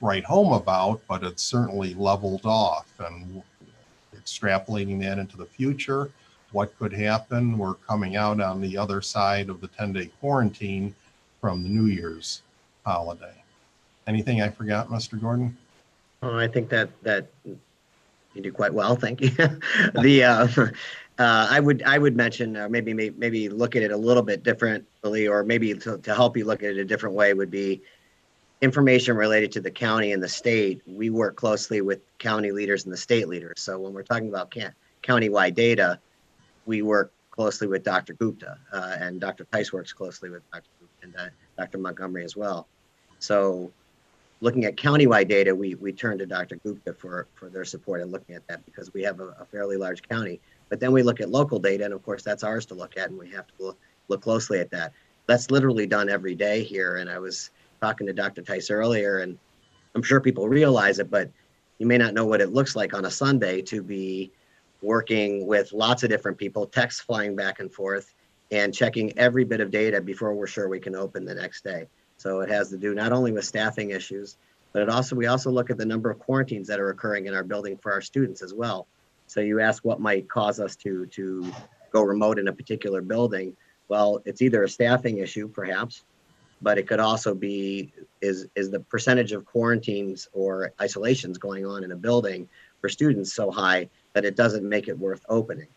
write home about, but it's certainly leveled off. And extrapolating that into the future, what could happen? We're coming out on the other side of the 10-day quarantine from the New Year's holiday. Anything I forgot, Mr. Gordon? Oh, I think that you do quite well, thank you. I would mention maybe look at it a little bit differently, or maybe to help you look at it a different way would be information related to the county and the state. We work closely with county leaders and the state leaders. So when we're talking about countywide data, we work closely with Dr. Gupta, and Dr. Tice works closely with Dr. Gupta and Dr. Montgomery as well. So looking at countywide data, we turn to Dr. Gupta for their support in looking at that, because we have a fairly large county. But then we look at local data, and of course that's ours to look at, and we have to look closely at that. That's literally done every day here. And I was talking to Dr. Tice earlier, and I'm sure people realize it, but you may not know what it looks like on a Sunday to be working with lots of different people, texts flying back and forth, and checking every bit of data before we're sure we can open the next day. So it has to do not only with staffing issues, but we also look at the number of quarantines that are occurring in our building for our students as well. So you ask what might cause us to go remote in a particular building. Well, it's either a staffing issue, perhaps, but it could also be is the percentage of quarantines or isolations going on in a building for students so high that it doesn't make it worth opening.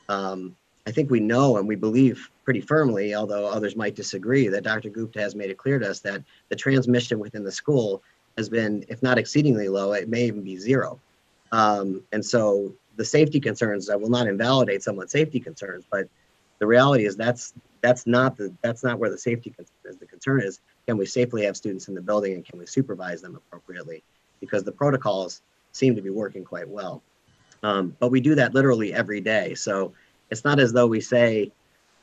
I think we know and we believe pretty firmly, although others might disagree, that Dr. Gupta has made it clear to us that the transmission within the school has been, if not exceedingly low, it may even be zero. And so the safety concerns, I will not invalidate someone's safety concerns, but the reality is that's not where the safety concern is. The concern is, can we safely have students in the building, and can we supervise them appropriately? Because the protocols seem to be working quite well. But we do that literally every day. So it's not as though we say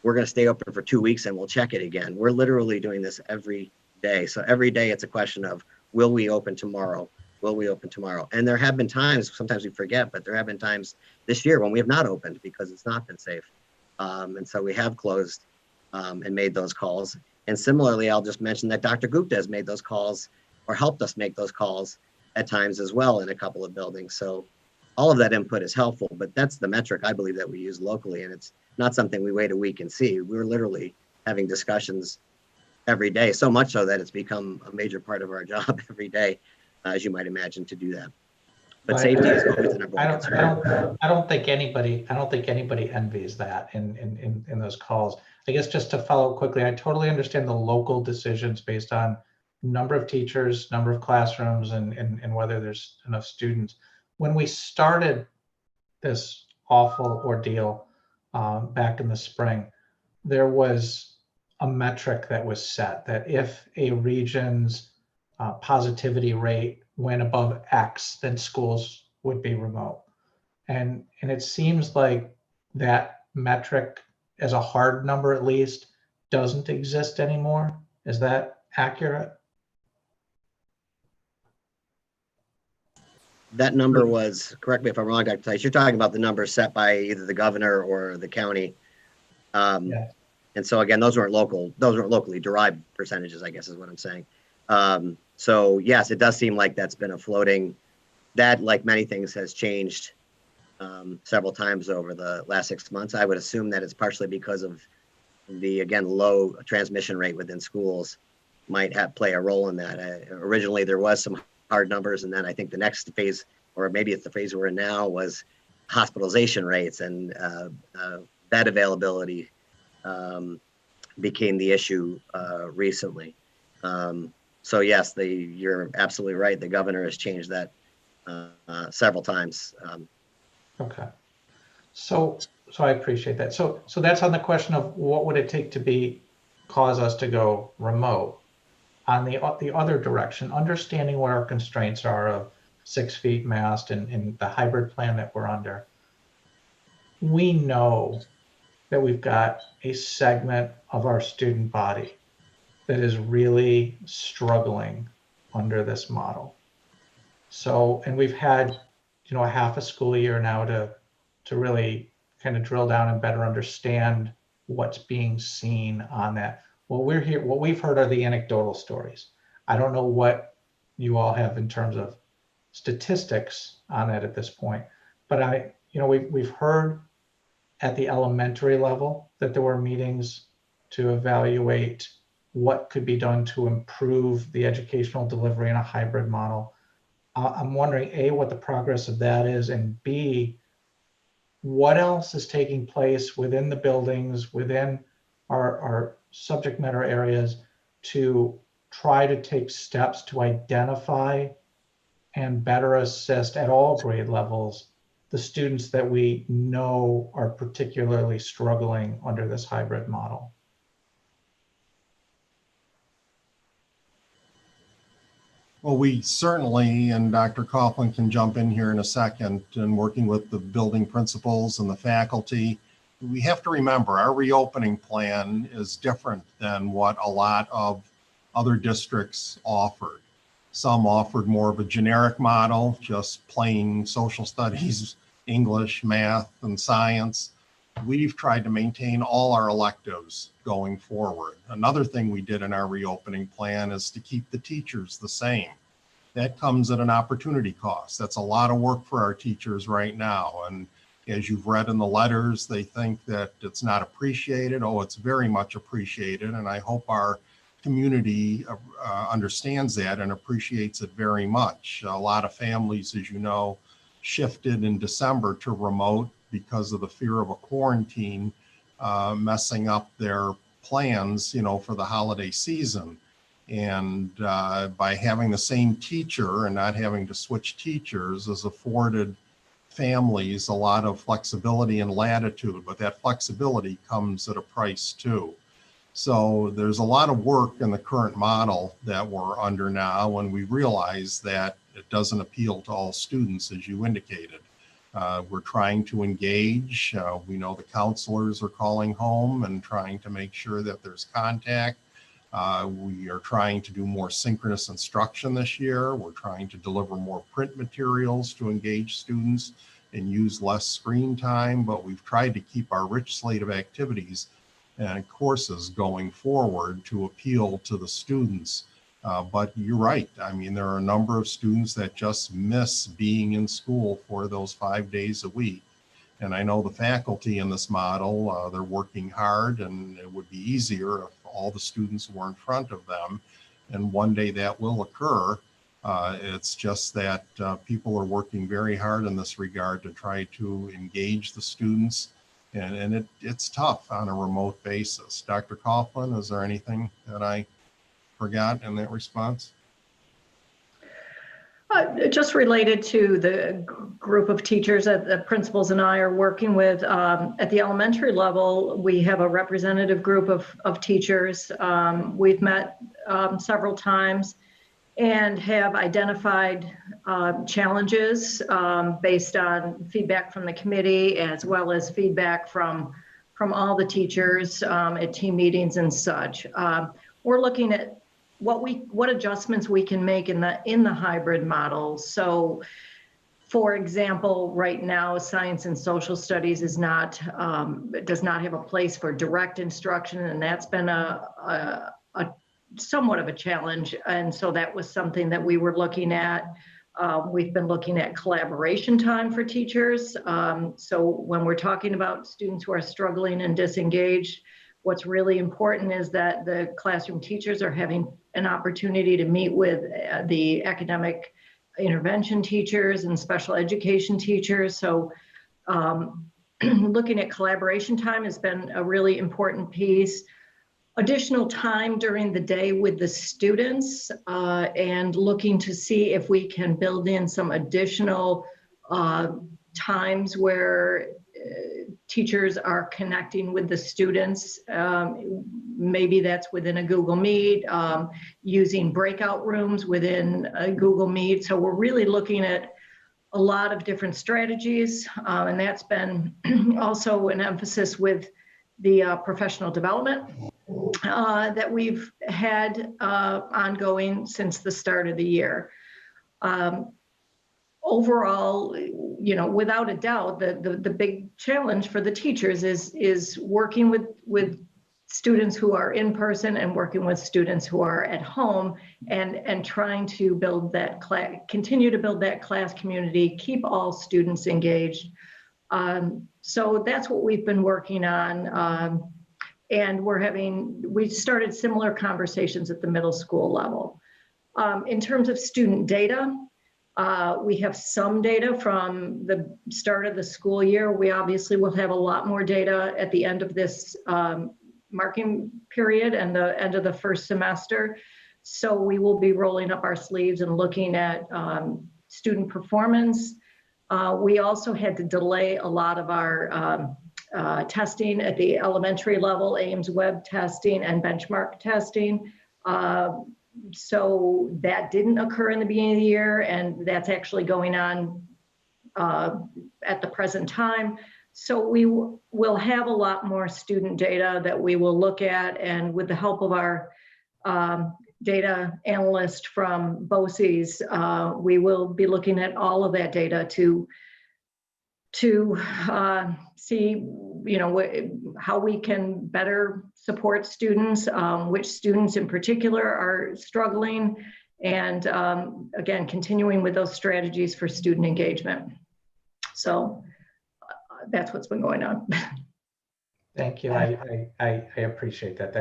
we're going to stay open for 2 weeks and we'll check it again. We're literally doing this every day. So every day it's a question of, will we open tomorrow? Will we open tomorrow? And there have been times, sometimes we forget, but there have been times this year when we have not opened because it's not been safe. And so we have closed and made those calls. And similarly, I'll just mention that Dr. Gupta has made those calls, or helped us make those calls at times as well in a couple of buildings. So all of that input is helpful, but that's the metric I believe that we use locally. And it's not something we wait a week and see. We're literally having discussions every day, so much so that it's become a major part of our job every day, as you might imagine, to do that. But safety is always the number one concern. I don't think anybody envies that in those calls. I guess just to follow quickly, I totally understand the local decisions based on number of teachers, number of classrooms, and whether there's enough students. When we started this awful ordeal back in the spring, there was a metric that was set that if a region's positivity rate went above X, then schools would be remote. And it seems like that metric, as a hard number at least, doesn't exist anymore. Is that accurate? That number was, correct me if I'm wrong, Dr. Tice, you're talking about the number set by either the governor or the county. Yeah. And so again, those weren't locally derived percentages, I guess is what I'm saying. So yes, it does seem like that's been a floating, that like many things has changed several times over the last 6 months. I would assume that it's partially because of the, again, low transmission rate within schools might play a role in that. Originally, there was some hard numbers, and then I think the next phase, or maybe it's the phase we're in now, was hospitalization rates and bed availability became the issue recently. So yes, you're absolutely right. The governor has changed that several times. Okay. So I appreciate that. So that's on the question of what would it take to cause us to go remote. On the other direction, understanding what our constraints are of 6 feet mast and the hybrid plan that we're under, we know that we've got a segment of our student body that is really struggling under this model. So, and we've had, a half a school year now to really kind of drill down and better understand what's being seen on that. What we've heard are the anecdotal stories. I don't know what you all have in terms of statistics on that at this point, but we've heard at the elementary level that there were meetings to evaluate what could be done to improve the educational delivery in a hybrid model. I'm wondering, A, what the progress of that is, and B, what else is taking place within the buildings, within our subject matter areas to try to take steps to identify and better assist at all grade levels the students that we know are particularly struggling under this hybrid model. Well, we certainly, and Dr. Coughlin can jump in here in a second, and working with the building principals and the faculty, we have to remember our reopening plan is different than what a lot of other districts offered. Some offered more of a generic model, just plain social studies, English, math, and science. We've tried to maintain all our electives going forward. Another thing we did in our reopening plan is to keep the teachers the same. That comes at an opportunity cost. That's a lot of work for our teachers right now. And as you've read in the letters, they think that it's not appreciated. Oh, it's very much appreciated. And I hope our community understands that and appreciates it very much. A lot of families, as you know, shifted in December to remote because of the fear of a quarantine messing up their plans, for the holiday season. And by having the same teacher and not having to switch teachers has afforded families a lot of flexibility and latitude, but that flexibility comes at a price too. So there's a lot of work in the current model that we're under now, and we realize that it doesn't appeal to all students, as you indicated. We're trying to engage. We know the counselors are calling home and trying to make sure that there's contact. We are trying to do more synchronous instruction this year. We're trying to deliver more print materials to engage students and use less screen time, but we've tried to keep our rich slate of activities and courses going forward to appeal to the students. But you're right. I mean, there are a number of students that just miss being in school for those 5 days a week. And I know the faculty in this model, they're working hard, and it would be easier if all the students were in front of them. And one day that will occur. It's just that people are working very hard in this regard to try to engage the students. And it's tough on a remote basis. Dr. Coughlin, is there anything that I forgot in that response? Just related to the group of teachers that the principals and I are working with at the elementary level, we have a representative group of teachers. We've met several times and have identified challenges based on feedback from the committee, as well as feedback from all the teachers at team meetings and such. We're looking at what adjustments we can make in the hybrid model. So For example, right now, science and social studies is not, does not have a place for direct instruction, and that's been a somewhat of a challenge. And so that was something that we were looking at. We've been looking at collaboration time for teachers. So when we're talking about students who are struggling and disengaged, what's really important is that the classroom teachers are having an opportunity to meet with the academic intervention teachers and special education teachers. So looking at collaboration time has been a really important piece. Additional time during the day with the students and looking to see if we can build in some additional times where teachers are connecting with the students. Maybe that's within a Google Meet, using breakout rooms within a Google Meet. So we're really looking at a lot of different strategies, and that's been also an emphasis with the professional development that we've had ongoing since the start of the year. Overall, you know, without a doubt, the big challenge for the teachers is working with students who are in person and working with students who are at home, and trying to build that class, continue to build that class community, keep all students engaged. So that's what we've been working on. And we started similar conversations at the middle school level. In terms of student data, we have some data from the start of the school year. We obviously will have a lot more data at the end of this marking period and the end of the first semester. So we will be rolling up our sleeves and looking at student performance. We also had to delay a lot of our testing at the elementary level, Ames web testing and benchmark testing. So that didn't occur in the beginning of the year, and that's actually going on at the present time. So we will have a lot more student data that we will look at, and with the help of our data analyst from BOCES, we will be looking at all of that data to see, you know, how we can better support students, which students in particular are struggling, and again, continuing with those strategies for student engagement. So that's what's been going on. Thank you. I appreciate that.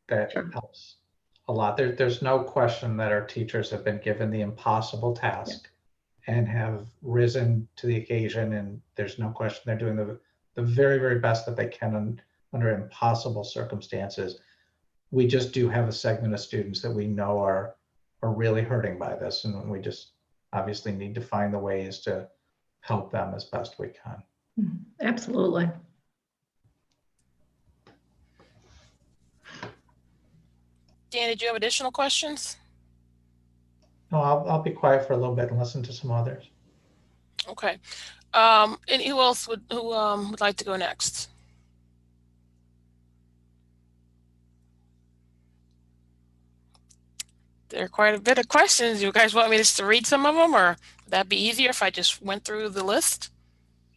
That Sure. helps a lot. There's no question that our teachers have been given the impossible task and have risen to the occasion, and there's no question they're doing the very, very best that they can under impossible circumstances. We just do have a segment of students that we know are really hurting by this, and we just obviously need to find the ways to help them as best we can. Absolutely. Dan, did you have additional questions? No, I'll be quiet for a little bit and listen to some others. Okay. And who else would like to go next? There are quite a bit of questions. You guys want me just to read some of them, or would that be easier if I just went through the list?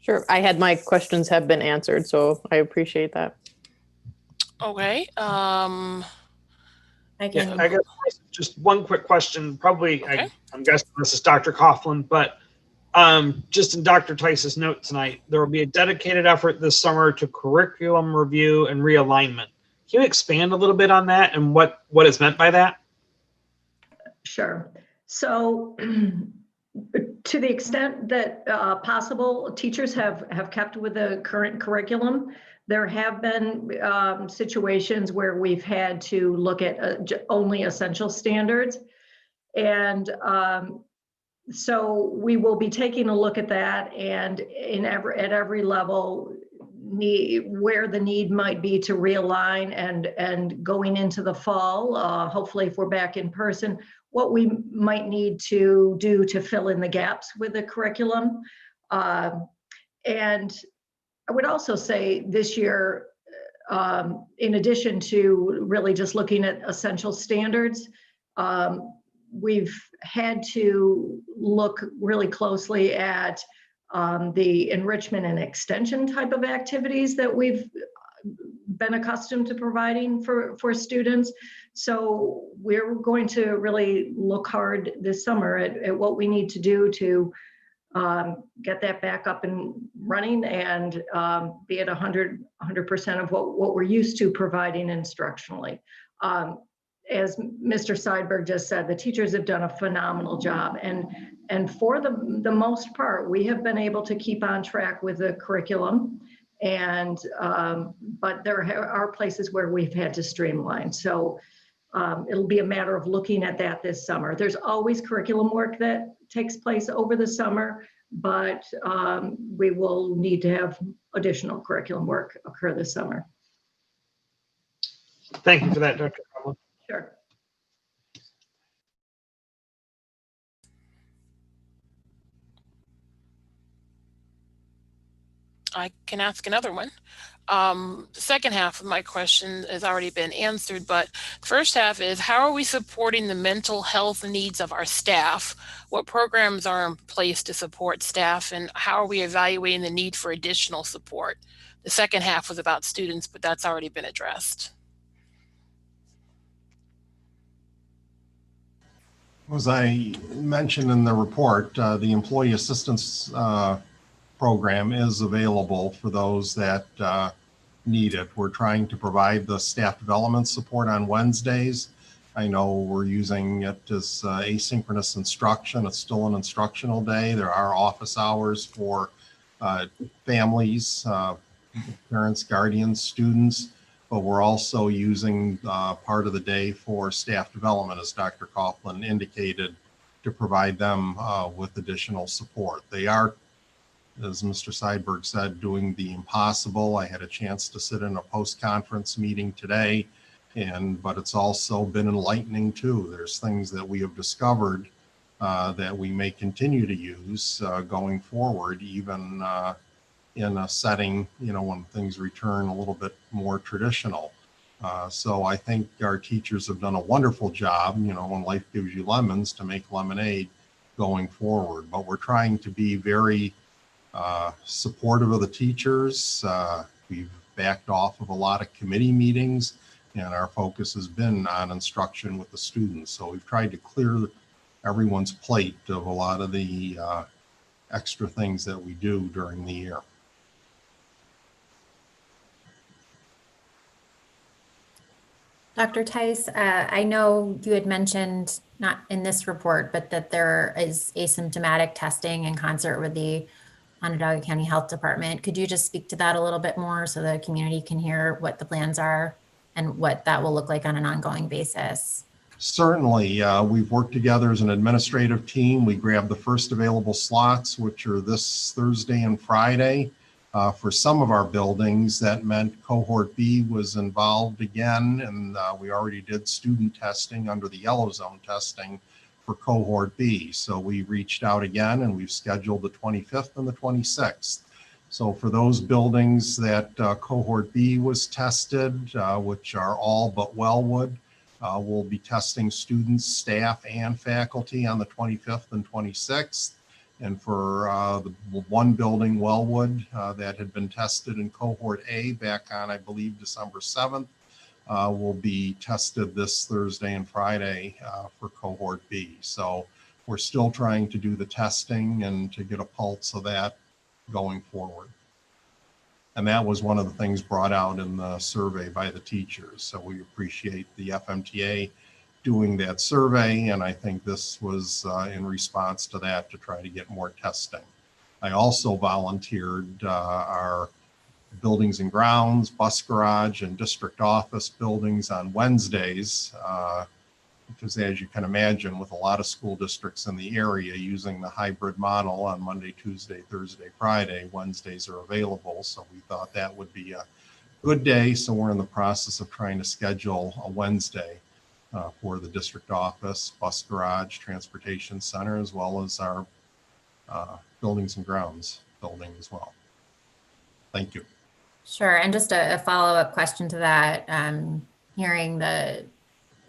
Sure. I had my questions have been answered, so I appreciate that. Okay. Yeah, I guess just one quick question. Probably, okay. I'm guessing this is Dr. Coughlin, but just in Dr. Tice's note tonight, there will be a dedicated effort this summer to curriculum review and realignment. Can you expand a little bit on that and what is meant by that? Sure. So to the extent that possible, teachers have kept with the current curriculum. There have been situations where we've had to look at only essential standards. And so we will be taking a look at that, and at every level, where the need might be to realign, and going into the fall, hopefully if we're back in person, what we might need to do to fill in the gaps with the curriculum. And I would also say this year, in addition to really just looking at essential standards, we've had to look really closely at the enrichment and extension type of activities that we've been accustomed to providing for students. So we're going to really look hard this summer at what we need to do to get that back up and running and be at 100% of what we're used to providing instructionally. As Mr. Seidberg just said, the teachers have done a phenomenal job. And for the most part, we have been able to keep on track with the curriculum. And but there are places where we've had to streamline. So it'll be a matter of looking at that this summer. There's always curriculum work that takes place over the summer, but we will need to have additional curriculum work occur this summer. Thank you for that, Dr. Coughlin. Sure. I can ask another one. The second half of my question has already been answered, but the first half is, how are we supporting the mental health needs of our staff? What programs are in place to support staff, and how are we evaluating the need for additional support? The second half was about students, but that's already been addressed. As I mentioned in the report, the employee assistance program is available for those that need it. We're trying to provide the staff development support on Wednesdays. I know we're using it as asynchronous instruction. It's still an instructional day. There are office hours for families, parents, guardians, students, but we're also using part of the day for staff development, as Dr. Coughlin indicated, to provide them with additional support. They are, as Mr. Seidberg said, doing the impossible. I had a chance to sit in a post-conference meeting today, but it's also been enlightening too. There's things that we have discovered that we may continue to use going forward, even in a setting, when things return a little bit more traditional. So I think our teachers have done a wonderful job, when life gives you lemons, to make lemonade going forward. But we're trying to be very supportive of the teachers. We've backed off of a lot of committee meetings, and our focus has been on instruction with the students. So we've tried to clear everyone's plate of a lot of the extra things that we do during the year. Dr. Tice, I know you had mentioned, not in this report, but that there is asymptomatic testing in concert with the Onondaga County Health Department. Could you just speak to that a little bit more so the community can hear what the plans are and what that will look like on an ongoing basis? Certainly. We've worked together as an administrative team. We grabbed the first available slots, which are this Thursday and Friday. For some of our buildings, that meant cohort B was involved again, and we already did student testing under the yellow zone testing for cohort B. So we reached out again, and we've scheduled the 25th and the 26th. So for those buildings that cohort B was tested, which are all but Wellwood, we'll be testing students, staff, and faculty on the 25th and 26th. And for the one building, Wellwood, that had been tested in cohort A back on, I believe, December 7th, will be tested this Thursday and Friday for cohort B. So we're still trying to do the testing and to get a pulse of that going forward. And that was one of the things brought out in the survey by the teachers. So we appreciate the FMTA doing that survey, and I think this was in response to that, to try to get more testing. I also volunteered our buildings and grounds, bus garage, and district office buildings on Wednesdays, because as you can imagine, with a lot of school districts in the area using the hybrid model on Monday, Tuesday, Thursday, Friday, Wednesdays are available. So we thought that would be a good day. So we're in the process of trying to schedule a Wednesday for the district office, bus garage, transportation center, as well as our buildings and grounds building as well. Thank you. Sure. And just a follow-up question to that, hearing the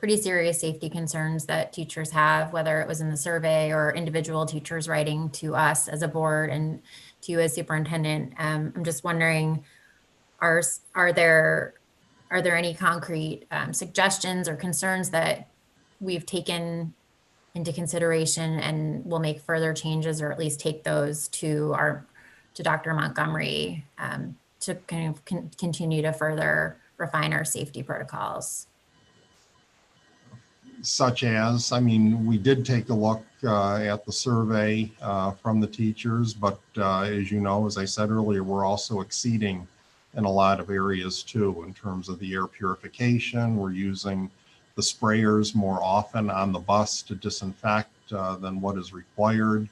pretty serious safety concerns that teachers have, whether it was in the survey or individual teachers writing to us as a board and to you as superintendent. I'm just wondering, are there any concrete suggestions or concerns that we've taken into consideration and will make further changes, or at least take those to Dr. Montgomery to kind of continue to further refine our safety protocols? Such as, I mean, we did take a look at the survey from the teachers, but as you know, as I said earlier, we're also exceeding in a lot of areas too, in terms of the air purification. We're using the sprayers more often on the bus to disinfect than what is required.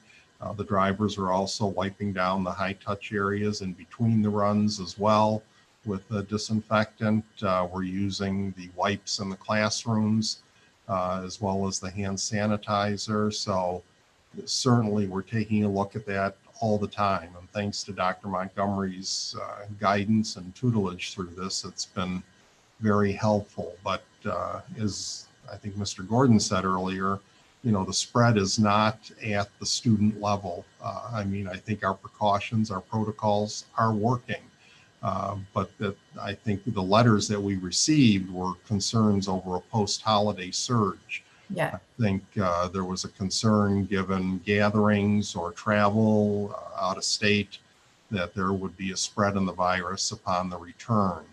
The drivers are also wiping down the high touch areas in between the runs as well with the disinfectant. We're using the wipes in the classrooms as well as the hand sanitizer. So certainly we're taking a look at that all the time. And thanks to Dr. Montgomery's guidance and tutelage through this, it's been very helpful. But as I think Mr. Gordon said earlier, you know, the spread is not at the student level. I mean, I think our precautions, our protocols are working. But I think the letters that we received were concerns over a post-holiday surge. Yeah. I think there was a concern given gatherings or travel out of state that there would be a spread in the virus upon the return.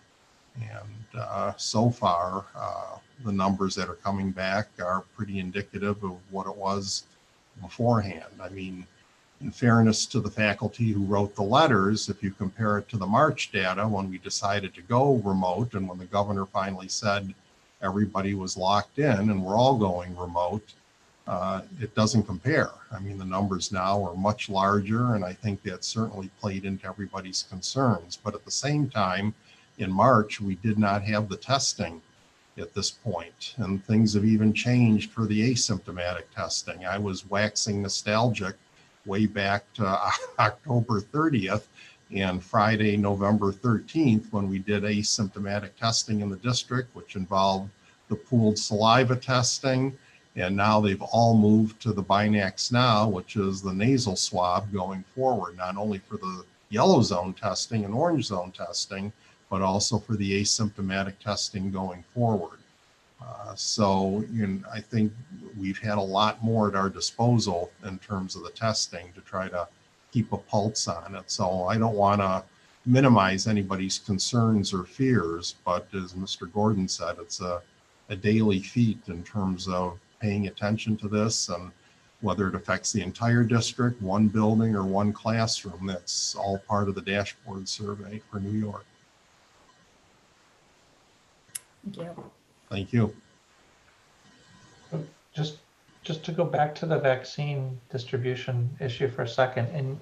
And so far, the numbers that are coming back are pretty indicative of what it was beforehand. I mean, in fairness to the faculty who wrote the letters, if you compare it to the March data when we decided to go remote and when the governor finally said everybody was locked in and we're all going remote, it doesn't compare. I mean, the numbers now are much larger, and I think that certainly played into everybody's concerns. But at the same time, in March, we did not have the testing at this point, and things have even changed for the asymptomatic testing. I was waxing nostalgic way back to October 30th and Friday, November 13th, when we did asymptomatic testing in the district, which involved the pooled saliva testing. And now they've all moved to the Binax Now, which is the nasal swab going forward, not only for the yellow zone testing and orange zone testing, but also for the asymptomatic testing going forward. So I think we've had a lot more at our disposal in terms of the testing to try to keep a pulse on it. So I don't want to minimize anybody's concerns or fears, but as Mr. Gordon said, it's a daily feat in terms of paying attention to this, and whether it affects the entire district, one building, or one classroom. That's all part of the dashboard survey for New York. Thank you. Thank you. Just to go back to the vaccine distribution issue for a second,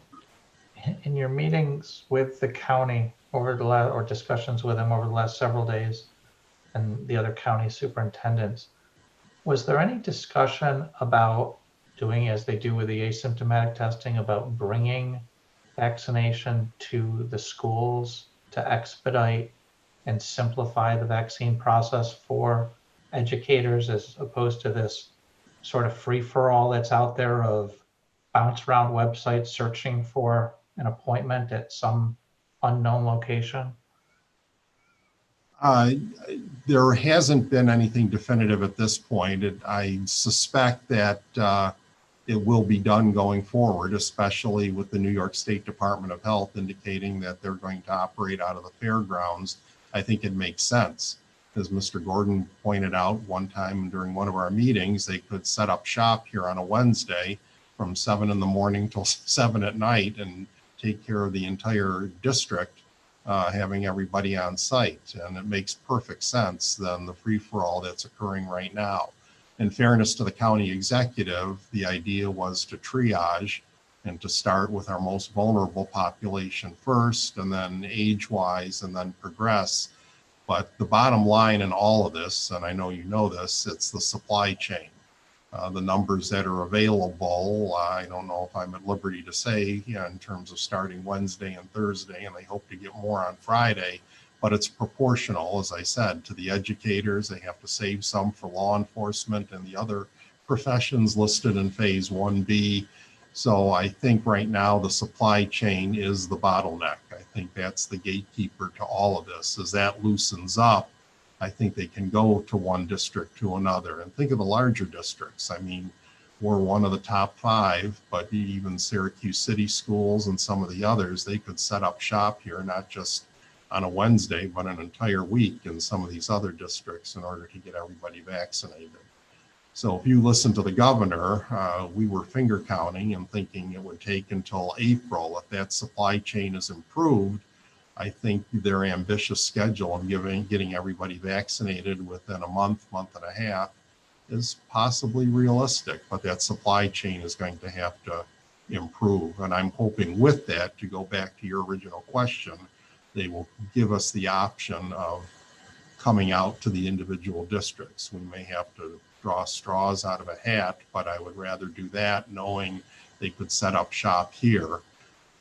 in your meetings with the county over the last, or discussions with them over the last several days, and the other county superintendents, was there any discussion about doing as they do with the asymptomatic testing, about bringing vaccination to the schools to expedite and simplify the vaccine process for educators, as opposed to this sort of free-for-all that's out there of bounce around websites searching for an appointment at some unknown location? There hasn't been anything definitive at this point. I suspect that it will be done going forward, especially with the New York State Department of Health indicating that they're going to operate out of the fairgrounds. I think it makes sense. As Mr. Gordon pointed out one time during one of our meetings, they could set up shop here on a Wednesday from 7 in the morning till 7 at night and take care of the entire district, having everybody on site. And it makes perfect sense than the free-for-all that's occurring right now. In fairness to the county executive, the idea was to triage and to start with our most vulnerable population first, and then age-wise, and then progress. But the bottom line in all of this, and I know you know this, it's the supply chain. The numbers that are available, I don't know if I'm at liberty to say, in terms of starting Wednesday and Thursday, and I hope to get more on Friday, but it's proportional, as I said, to the educators. They have to save some for law enforcement and the other professions listed in phase 1B. So I think right now the supply chain is the bottleneck. I think that's the gatekeeper to all of this. As that loosens up, I think they can go to one district to another. And think of the larger districts. I mean, we're one of the top 5, but even Syracuse City Schools and some of the others, they could set up shop here, not just on a Wednesday, but an entire week in some of these other districts in order to get everybody vaccinated. So if you listen to the governor, we were finger counting and thinking it would take until April. If that supply chain is improved, I think their ambitious schedule of getting everybody vaccinated within a month, month and a half is possibly realistic, but that supply chain is going to have to improve. And I'm hoping with that, to go back to your original question, they will give us the option of coming out to the individual districts. We may have to draw straws out of a hat, but I would rather do that knowing they could set up shop here.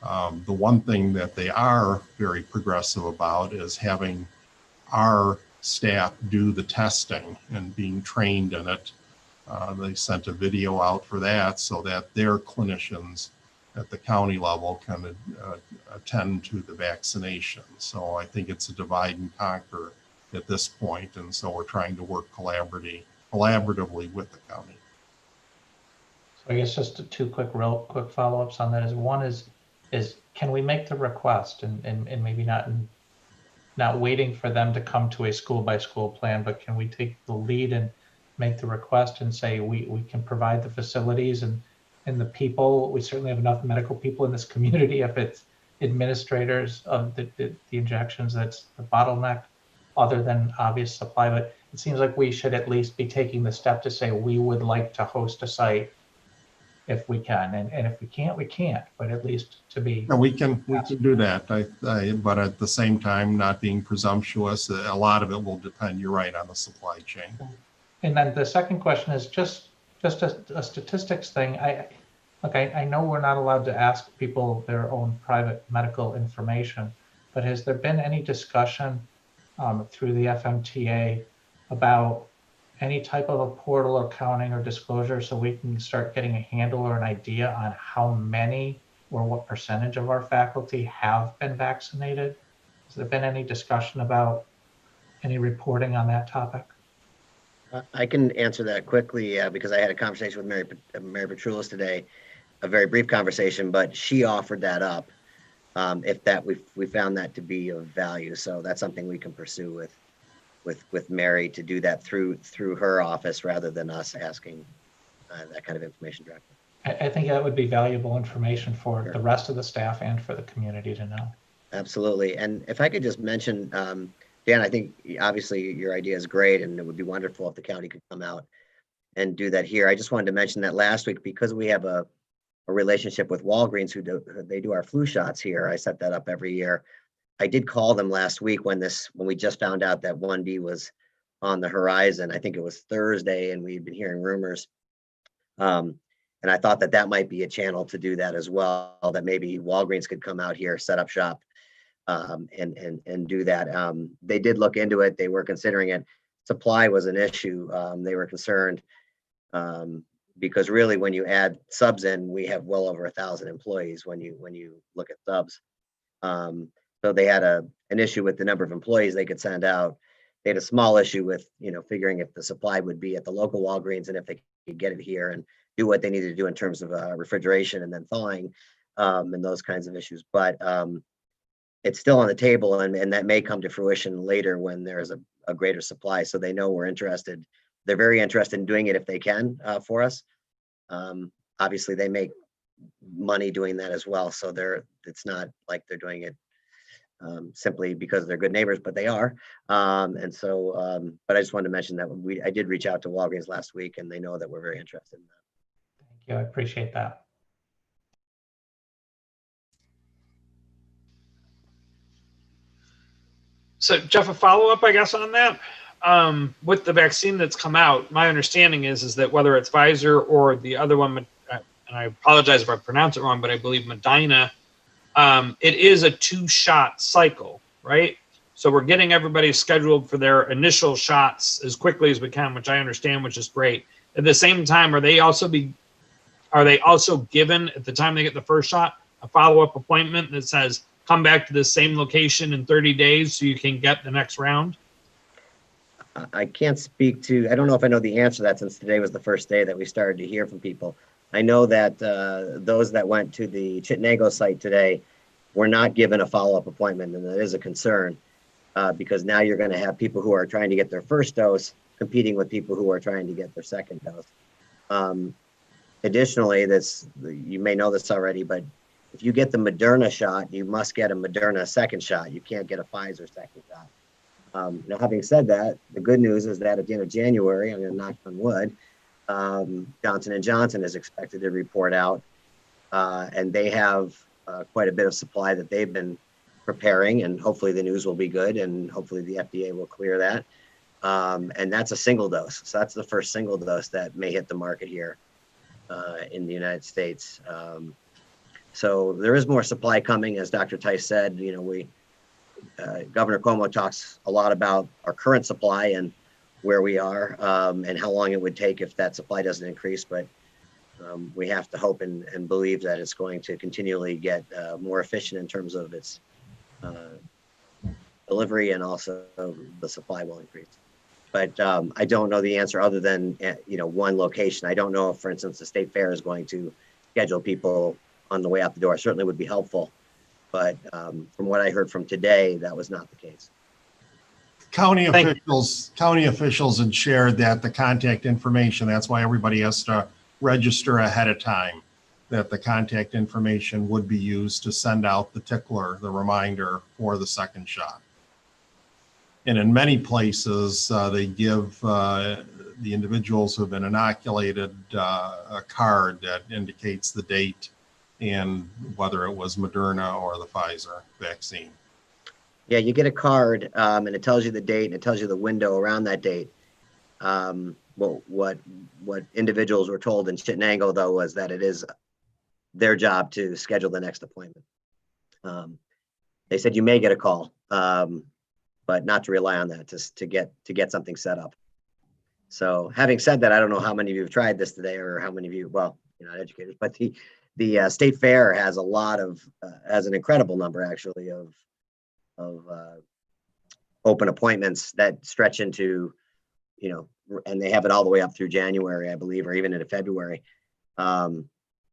The one thing that they are very progressive about is having our staff do the testing and being trained in it. They sent a video out for that so that their clinicians at the county level can attend to the vaccination. So I think it's a divide and conquer at this point, and so we're trying to work collaboratively with the county. So I guess just two quick follow-ups on that is, one is can we make the request and maybe not waiting for them to come to a school by school plan, but can we take the lead and make the request and say we can provide the facilities and the people. We certainly have enough medical people in this community. If it's administrators of the injections, that's the bottleneck, other than obvious supply. But it seems like we should at least be taking the step to say we would like to host a site if we can, and if we can't, we can't. But at least to be. No, we can do that. But at the same time, not being presumptuous. A lot of it will depend. You're right, on the supply chain. And then the second question is just a statistics thing. I know we're not allowed to ask people their own private medical information, but has there been any discussion through the FMTA about any type of a portal or counting or disclosure so we can start getting a handle or an idea on how many or what percentage of our faculty have been vaccinated? Has there been any discussion about any reporting on that topic? I can answer that quickly because I had a conversation with Mary Petroulis today, a very brief conversation, but she offered that up if that we found that to be of value. So that's something we can pursue with Mary to do that through her office rather than us asking that kind of information directly. I think that would be valuable information for the rest of the staff and for the community to know. Absolutely. And if I could just mention, Dan, I think obviously your idea is great, and it would be wonderful if the county could come out and do that here. I just wanted to mention that last week, because we have a relationship with Walgreens, they do our flu shots here. I set that up every year. I did call them last week when we just found out that 1B was on the horizon. I think it was Thursday, and we'd been hearing rumors. And I thought that might be a channel to do that as well, that maybe Walgreens could come out here, set up shop, and do that. They did look into it. They were considering it. Supply was an issue. They were concerned because really when you add subs in, we have well over 1,000 employees when you look at subs. So they had an issue with the number of employees they could send out. They had a small issue with figuring if the supply would be at the local Walgreens and if they could get it here and do what they needed to do in terms of refrigeration and then thawing and those kinds of issues. But it's still on the table, and that may come to fruition later when there's a greater supply. So they know we're interested. They're very interested in doing it if they can for us. Obviously, they make money doing that as well. So it's not like they're doing it simply because they're good neighbors, but they are. But I just wanted to mention that I did reach out to Walgreens last week, and they know that we're very interested in that. Thank you. I appreciate that. So Jeff, a follow-up, I guess, on that. With the vaccine that's come out, my understanding is that whether it's Pfizer or the other one, and I apologize if I pronounce it wrong, but I believe Medina, it is a 2-shot cycle, right? So we're getting everybody scheduled for their initial shots as quickly as we can, which I understand, which is great. At the same time, are they also given at the time they get the first shot a follow-up appointment that says come back to the same location in 30 days so you can get the next round? I can't speak to, I don't know if I know the answer to that, since today was the first day that we started to hear from people. I know that those that went to the Chittenango site today were not given a follow-up appointment, and that is a concern because now you're going to have people who are trying to get their first dose competing with people who are trying to get their second dose. Additionally, you may know this already, but if you get the Moderna shot, you must get a Moderna second shot. You can't get a Pfizer second shot. Now, having said that, the good news is that at the end of January, I'm going to knock on wood, Johnson & Johnson is expected to report out, and they have quite a bit of supply that they've been preparing, and hopefully the news will be good, and hopefully the FDA will clear that. And that's a single dose. So that's the first single dose that may hit the market here in the United States. So there is more supply coming, as Dr. Tice said. You know, Governor Cuomo talks a lot about our current supply and where we are and how long it would take if that supply doesn't increase. But we have to hope and believe that it's going to continually get more efficient in terms of its delivery, and also the supply will increase. But I don't know the answer other than, you know, one location. I don't know if, for instance, the state fair is going to schedule people on the way out the door. Certainly would be helpful. But from what I heard from today, that was not the case. County officials had shared that the contact information, that's why everybody has to register ahead of time, that the contact information would be used to send out the tickler, the reminder for the second shot. And in many places, they give the individuals who have been inoculated a card that indicates the date and whether it was Moderna or the Pfizer vaccine. Yeah, you get a card and it tells you the date and it tells you the window around that date. What individuals were told in Chittenango, though, was that it is their job to schedule the next appointment. They said you may get a call, but not to rely on that to get something set up. So having said that, I don't know how many of you have tried this today, or how many of you, well, you're not educators, but the state fair has a lot of, has an incredible number actually of open appointments that stretch into, you know, and they have it all the way up through January, I believe, or even into February.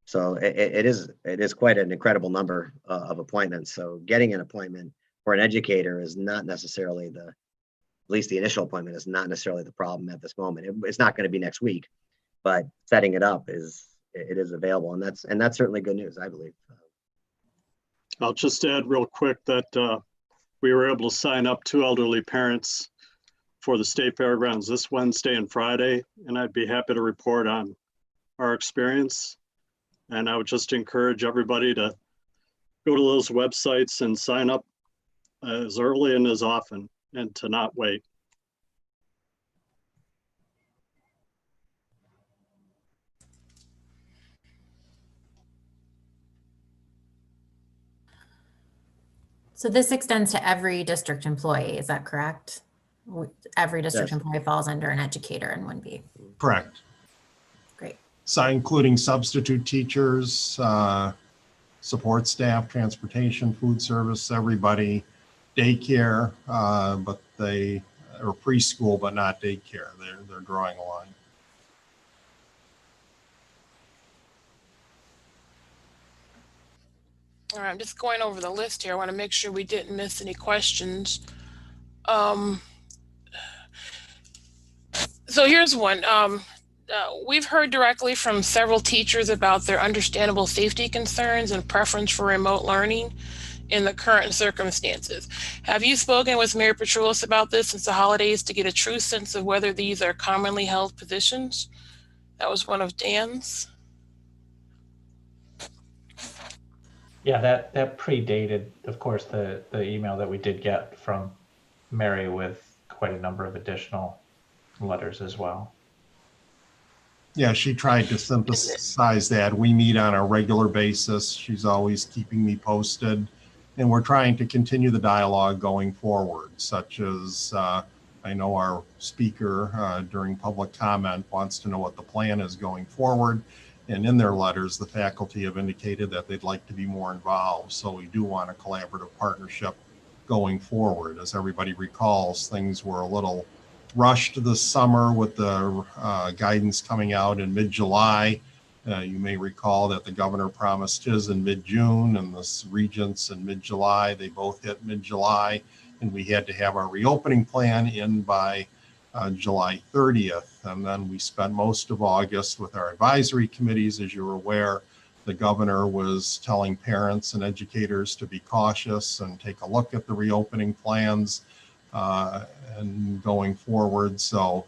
So it is quite an incredible number of appointments. So getting an appointment for an educator is not necessarily at least the initial appointment is not necessarily the problem at this moment. It's not going to be next week, but setting it up is available, and that's certainly good news, I believe. I'll just add real quick that we were able to sign up 2 elderly parents for the state fairgrounds this Wednesday and Friday, and I'd be happy to report on our experience. And I would just encourage everybody to go to those websites and sign up as early and as often, and to not wait. So this extends to every district employee, is that correct? Every district Yes. employee falls under an educator and wouldn't be. Correct. Great. So including substitute teachers, support staff, transportation, food service, everybody, daycare, but or preschool, but not daycare. They're drawing a line. All right, I'm just going over the list here. I want to make sure we didn't miss any questions. So here's one. We've heard directly from several teachers about their understandable safety concerns and preference for remote learning in the current circumstances. Have you spoken with Mary Petroulis about this since the holidays to get a true sense of whether these are commonly held positions? That was one of Dan's. Yeah, that predated, of course, the email that we did get from Mary with quite a number of additional letters as well. Yeah, she tried to synthesize that. We meet on a regular basis. She's always keeping me posted. And we're trying to continue the dialogue going forward, such as I know our speaker during public comment wants to know what the plan is going forward. And in their letters, the faculty have indicated that they'd like to be more involved. So we do want a collaborative partnership going forward. As everybody recalls, things were a little rushed this summer with the guidance coming out in mid-July. You may recall that the governor promised his in mid-June and the regents in mid-July. They both hit mid-July, and we had to have our reopening plan in by July 30th. And then we spent most of August with our advisory committees. As you're aware, the governor was telling parents and educators to be cautious and take a look at the reopening plans and going forward. So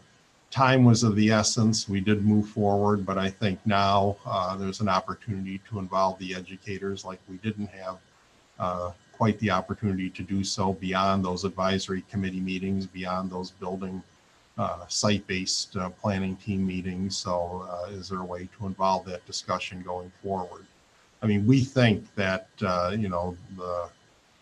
time was of the essence. We did move forward, but I think now there's an opportunity to involve the educators like we didn't have quite the opportunity to do so beyond those advisory committee meetings, beyond those building site-based planning team meetings. So is there a way to involve that discussion going forward? I mean, we think that, you know,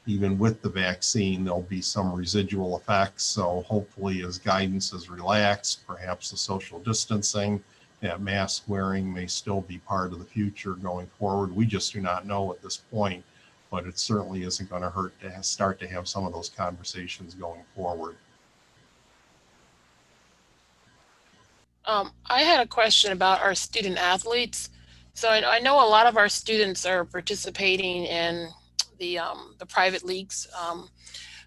even with the vaccine, there'll be some residual effects. So hopefully as guidance is relaxed, perhaps the social distancing, that mask wearing may still be part of the future going forward. We just do not know at this point, but it certainly isn't going to hurt to start to have some of those conversations going forward. I had a question about our student athletes. So I know a lot of our students are participating in the private leagues,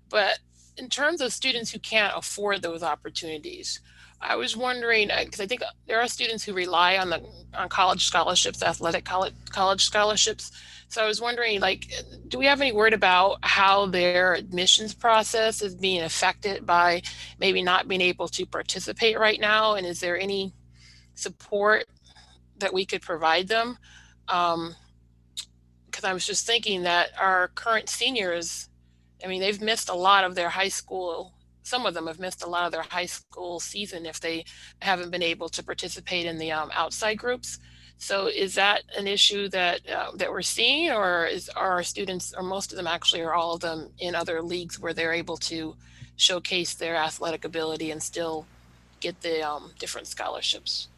but in terms of students who can't afford those opportunities, I was wondering, because I think there are students who rely on college scholarships, athletic college scholarships. So I was wondering, like, do we have any word about how their admissions process is being affected by maybe not being able to participate right now? And is there any support that we could provide them? Because I was just thinking that our current seniors, I mean, they've missed a lot of their high school. Some of them have missed a lot of their high school season if they haven't been able to participate in the outside groups. So is that an issue that that we're seeing, or are our students, or most of them actually, or all of them, in other leagues where they're able to showcase their athletic ability and still get the different scholarships?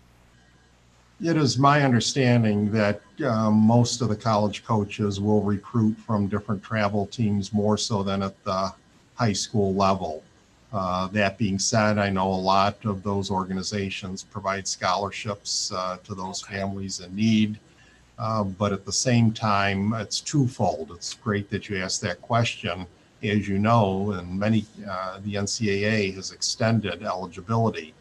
It is my understanding that most of the college coaches will recruit from different travel teams more so than at the high school level. That being said, I know a lot of those organizations provide scholarships to those families in need. But at the same time, it's twofold. It's great that you asked that question. As you know, and many, the NCAA has extended eligibility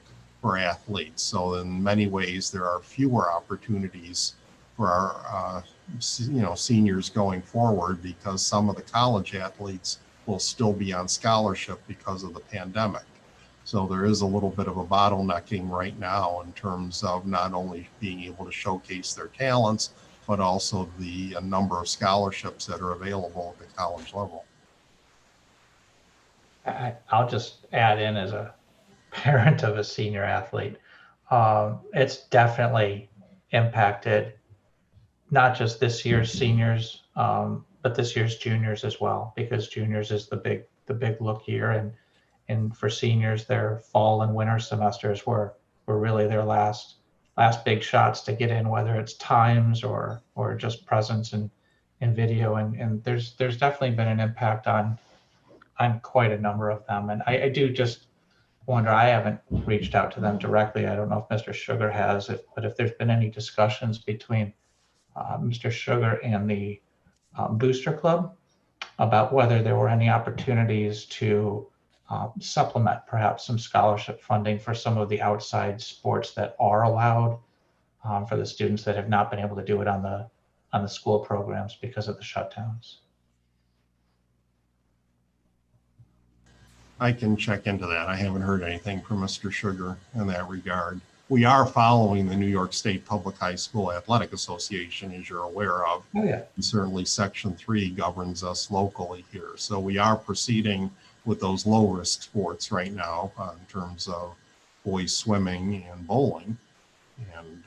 for athletes. So in many ways, there are fewer opportunities for our seniors going forward, because some of the college athletes will still be on scholarship because of the pandemic. So there is a little bit of a bottlenecking right now in terms of not only being able to showcase their talents, but also the number of scholarships that are available at the college level. I'll just add in, as a parent of a senior athlete, it's definitely impacted not just this year's seniors, but this year's juniors as well, because juniors is the big look year, and for seniors, their fall and winter semesters were really their last big shots to get in, whether it's times or just presence and video, and there's definitely been an impact on quite a number of them. And I do just wonder, I haven't reached out to them directly. I don't know if Mr. Sugar has, but if there's been any discussions between Mr. Sugar and the Booster Club about whether there were any opportunities to supplement perhaps some scholarship funding for some of the outside sports that are allowed for the students that have not been able to do it on the school programs because of the shutdowns. I can check into that. I haven't heard anything from Mr. Sugar in that regard. We are following the New York State Public High School Athletic Association, as you're aware of. Oh, yeah. And certainly Section 3 governs us locally here. So we are proceeding with those low-risk sports right now in terms of boys swimming and bowling. And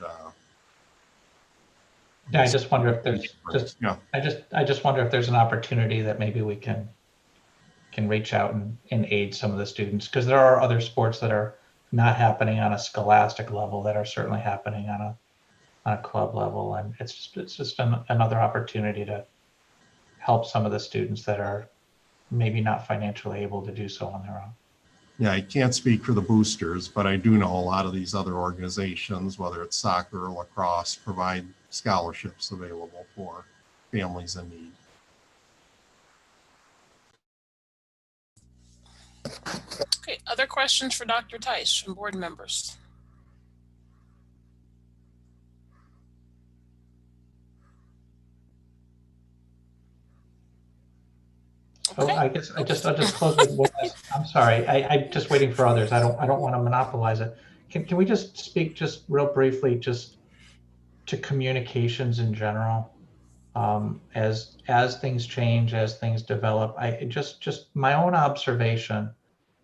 Yeah, I just wonder if there's Yeah. I just wonder if there's an opportunity that maybe we can reach out and aid some of the students, because there are other sports that are not happening on a scholastic level that are certainly happening on a club level, and it's just another opportunity to help some of the students that are maybe not financially able to do so on their own. Yeah, I can't speak for the boosters, but I do know a lot of these other organizations, whether it's soccer or lacrosse, provide scholarships available for families in need. Okay, other questions for Dr. Tice from board members? So Okay. I'll just close with one last, I'm sorry, I'm just waiting for others. I don't want to monopolize it. Can we just speak just real briefly just to communications in general? As things change, as things develop, I just my own observation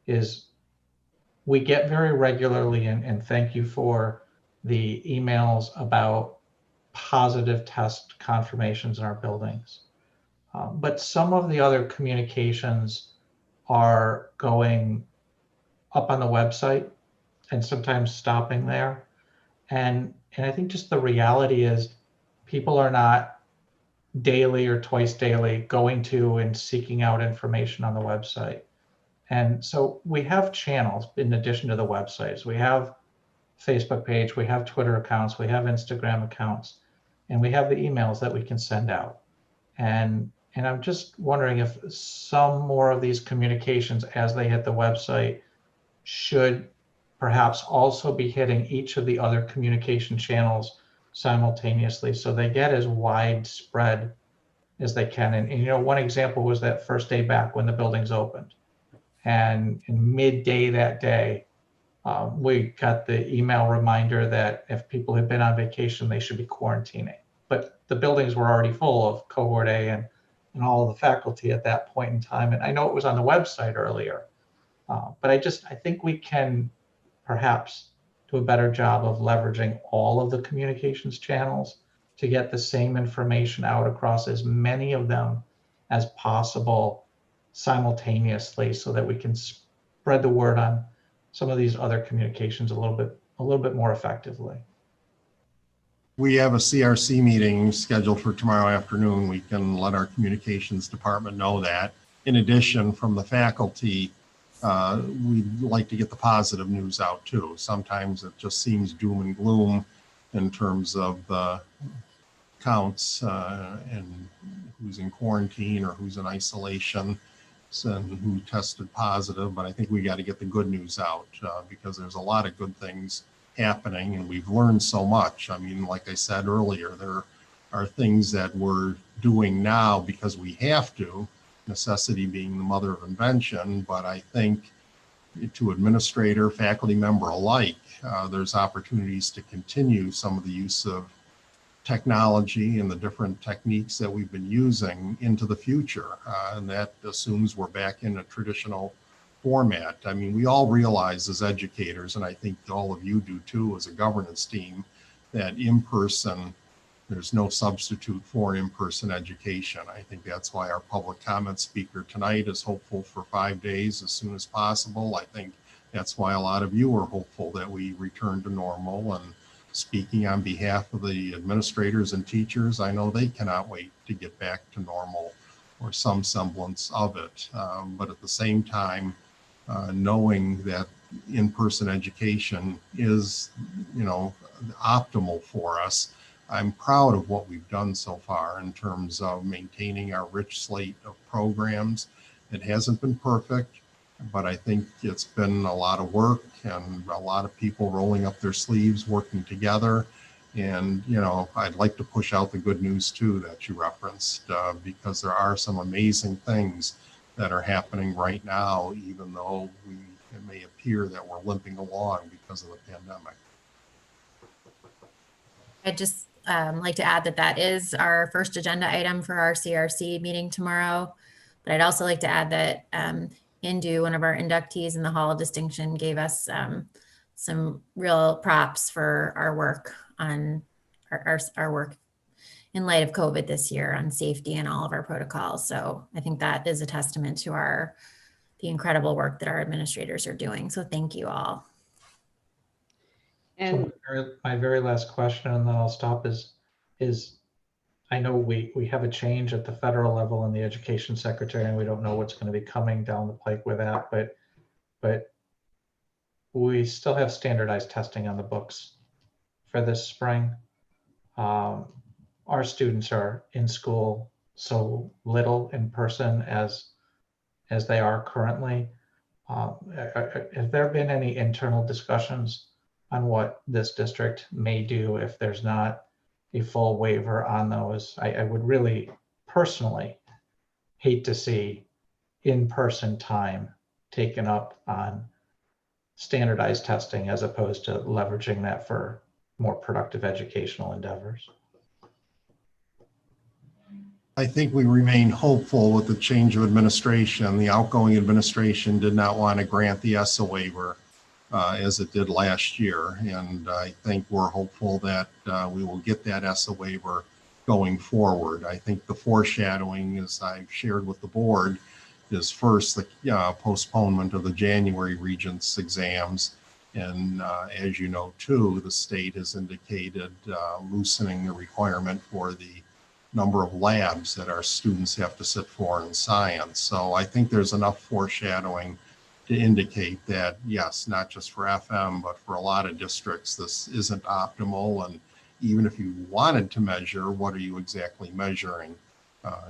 is we get very regularly, and thank you for the emails about positive test confirmations in our buildings. But some of the other communications are going up on the website and sometimes stopping there. And I think just the reality is people are not daily or twice daily going to and seeking out information on the website. And so we have channels in addition to the websites. We have Facebook page, we have Twitter accounts, we have Instagram accounts, and we have the emails that we can send out. And I'm just wondering if some more of these communications as they hit the website should perhaps also be hitting each of the other communication channels simultaneously, so they get as widespread as they can. And you know, one example was that first day back when the buildings opened. And in midday that day, we got the email reminder that if people had been on vacation, they should be quarantining. But the buildings were already full of cohort A and all of the faculty at that point in time. And I know it was on the website earlier, but I think we can perhaps do a better job of leveraging all of the communications channels to get the same information out across as many of them as possible simultaneously, so that we can spread the word on some of these other communications a little bit more effectively. We have a CRC meeting scheduled for tomorrow afternoon. We can let our communications department know that. In addition, from the faculty, we'd like to get the positive news out too. Sometimes it just seems doom and gloom in terms of the counts and who's in quarantine or who's in isolation and who tested positive. But I think we got to get the good news out because there's a lot of good things happening and we've learned so much. I mean, like I said earlier, there are things that we're doing now because we have to, necessity being the mother of invention. But I think to administrator, faculty member alike, there's opportunities to continue some of the use of technology and the different techniques that we've been using into the future. And that assumes we're back in a traditional format. I mean, we all realize as educators, and I think all of you do too as a governance team, that in person, there's no substitute for in-person education. I think that's why our public comment speaker tonight is hopeful for 5 days as soon as possible. I think that's why a lot of you are hopeful that we return to normal. And speaking on behalf of the administrators and teachers, I know they cannot wait to get back to normal or some semblance of it. But at the same time, knowing that in-person education is, optimal for us, I'm proud of what we've done so far in terms of maintaining our rich slate of programs. It hasn't been perfect, but I think it's been a lot of work and a lot of people rolling up their sleeves, working together. And, I'd like to push out the good news too that you referenced, because there are some amazing things that are happening right now, even though it may appear that we're limping along because of the pandemic. I'd just like to add that is our first agenda item for our CRC meeting tomorrow. But I'd also like to add that Indu, one of our inductees in the Hall of Distinction, gave us some real props for our work on our work in light of COVID this year on safety and all of our protocols. So I think that is a testament to the incredible work that our administrators are doing. So thank you all. And so my very last question, and then I'll stop, is I know we have a change at the federal level in the education secretary, and we don't know what's going to be coming down the pike with that, but we still have standardized testing on the books for this spring. Our students are in school so little in person as they are currently. Have there been any internal discussions on what this district may do if there's not a full waiver on those? I would really personally hate to see in-person time taken up on standardized testing as opposed to leveraging that for more productive educational endeavors. I think we remain hopeful with the change of administration. The outgoing administration did not want to grant the ESSA waiver as it did last year. And I think we're hopeful that we will get that ESSA waiver going forward. I think the foreshadowing, as I've shared with the board, is first the postponement of the January Regents exams. And as you know, too, the state has indicated loosening the requirement for the number of labs that our students have to sit for in science. So I think there's enough foreshadowing to indicate that, yes, not just for FM, but for a lot of districts, this isn't optimal. And even if you wanted to measure, what are you exactly measuring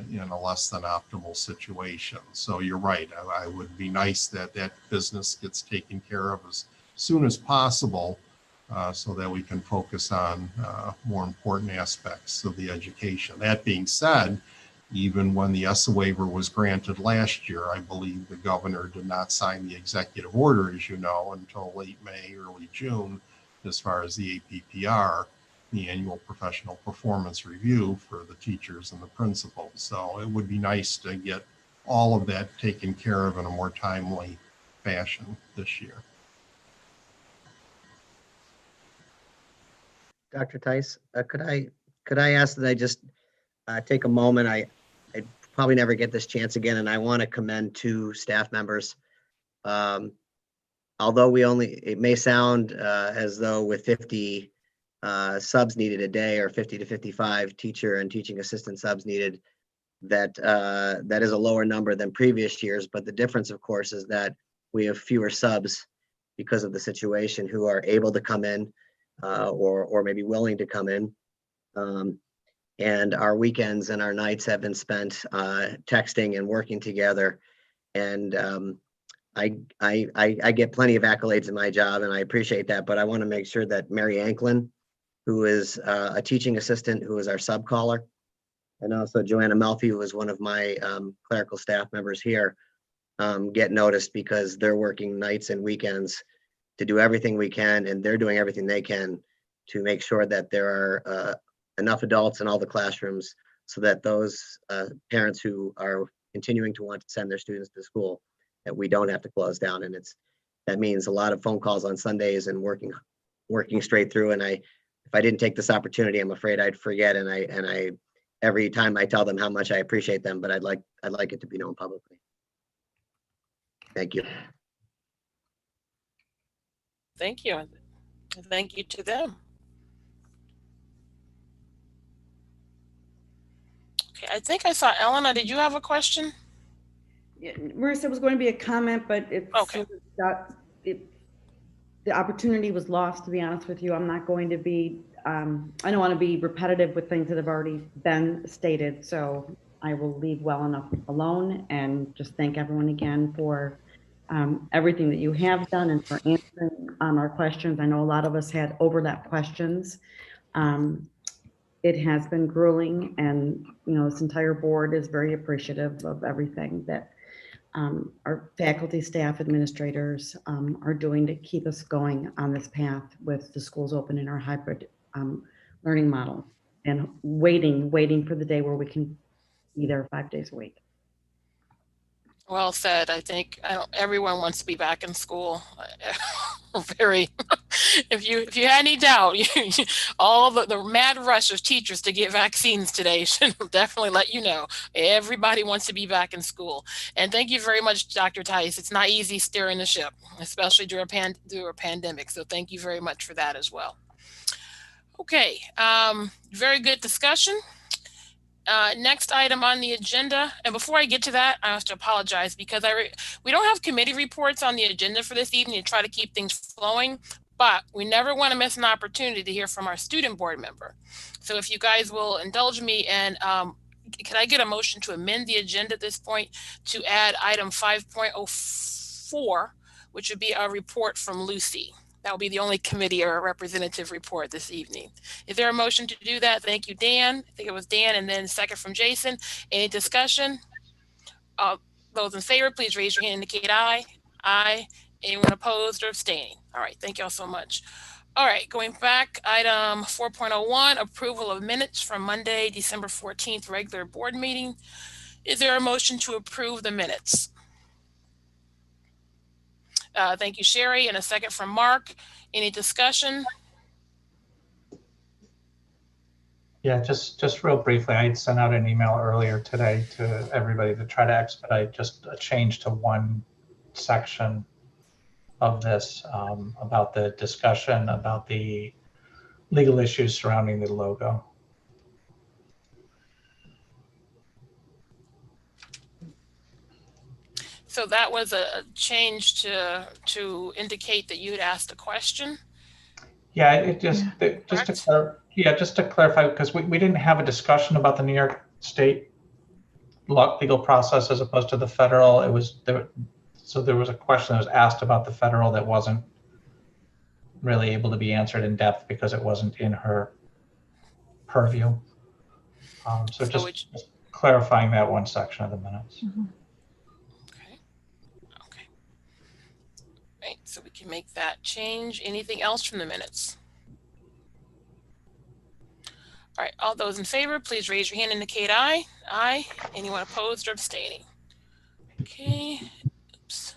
in a less than optimal situation? So you're right. I would be nice that that business gets taken care of as soon as possible, so that we can focus on more important aspects of the education. That being said, even when the ESSA waiver was granted last year, I believe the governor did not sign the executive order, as you know, until late May, early June, as far as the APPR, the annual professional performance review for the teachers and the principals. So it would be nice to get all of that taken care of in a more timely fashion this year. Dr. Tice, could I ask that I just take a moment? I probably never get this chance again, and I want to commend two staff members. Although it may sound as though with 50 subs needed a day, or 50 to 55 teacher and teaching assistant subs needed, that is a lower number than previous years. But the difference, of course, is that we have fewer subs because of the situation who are able to come in, or maybe willing to come in. And our weekends and our nights have been spent texting and working together. And I get plenty of accolades in my job, and I appreciate that. But I want to make sure that Mary Anklin, who is a teaching assistant, who is our sub caller, and also Joanna Melfi, who is one of my clerical staff members here, get noticed, because they're working nights and weekends to do everything we can, and they're doing everything they can to make sure that there are enough adults in all the classrooms, so that those parents who are continuing to want to send their students to school, that we don't have to close down. And that means a lot of phone calls on Sundays and working straight through. And if I didn't take this opportunity, I'm afraid I'd forget. And I every time I tell them how much I appreciate them, but I'd like it to be known publicly. Thank you. Thank you. Thank you to them. Okay, I think I saw Elena. Did you have a question? Yeah, Marissa, was going to be a comment, but it's okay. The opportunity was lost, to be honest with you. I'm not going to be, I don't want to be repetitive with things that have already been stated. So I will leave well enough alone, and just thank everyone again for everything that you have done and for answering our questions. I know a lot of us had overlap questions. It has been grueling, and this entire board is very appreciative of everything that our faculty, staff, administrators are doing to keep us going on this path with the schools open in our hybrid learning model, and waiting for the day where we can be there 5 days a week. Well said. I think everyone wants to be back in school. Very. If you had any doubt, all the mad rush of teachers to get vaccines today should definitely let you know everybody wants to be back in school. And thank you very much, Dr. Tice. It's not easy steering the ship, especially during a pandemic. So thank you very much for that as well. Okay, very good discussion. Next item on the agenda, and before I get to that, I have to apologize because we don't have committee reports on the agenda for this evening to try to keep things flowing, but we never want to miss an opportunity to hear from our student board member. So if you guys will indulge me, and can I get a motion to amend the agenda at this point to add item 5.04, which would be a report from Lucy. That will be the only committee or representative report this evening. Is there a motion to do that? Thank you, Dan. I think it was Dan, and then second from Jason. Any discussion? Those in favor, please raise your hand and indicate aye. Aye. Anyone opposed or abstaining? All right, thank you all so much. All right, going back, item 4.01, approval of minutes from Monday, December 14th, regular board meeting. Is there a motion to approve the minutes? Thank you, Sherry, and a second from Mark. Any discussion? Yeah, just real briefly, I sent out an email earlier today to everybody to try to expedite just a change to one section of this about the discussion about the legal issues surrounding the logo. So that was a change to indicate that you had asked a question? Yeah, it just to clarify, because we didn't have a discussion about the New York State legal process as opposed to the federal. It was there, so there was a question that was asked about the federal that wasn't really able to be answered in depth because it wasn't in her purview. So just clarifying that one section of the minutes. Mm-hmm. Okay. Right, so we can make that change. Anything else from the minutes? All right, all those in favor, please raise your hand and indicate aye. Aye. Anyone opposed or abstaining? Okay. Oops.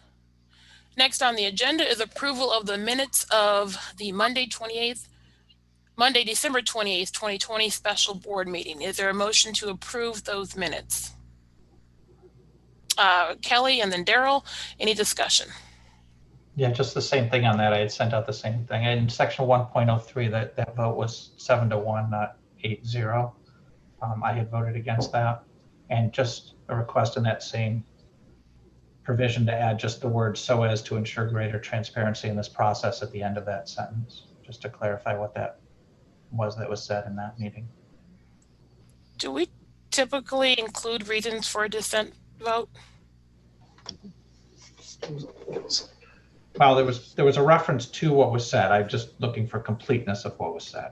Next on the agenda is approval of the minutes of the Monday, December 28th, 2020 special board meeting. Is there a motion to approve those minutes? Kelly and then Daryl, any discussion? Yeah, just the same thing on that. I had sent out the same thing. In section 1.03, that vote was 7-1, not 8-0. I had voted against that. And just a request in that same provision to add just the word "so as to ensure greater transparency in this process" at the end of that sentence, just to clarify what that was said in that meeting. Do we typically include reasons for a dissent vote? Well, there was a reference to what was said. I'm just looking for completeness of what was said.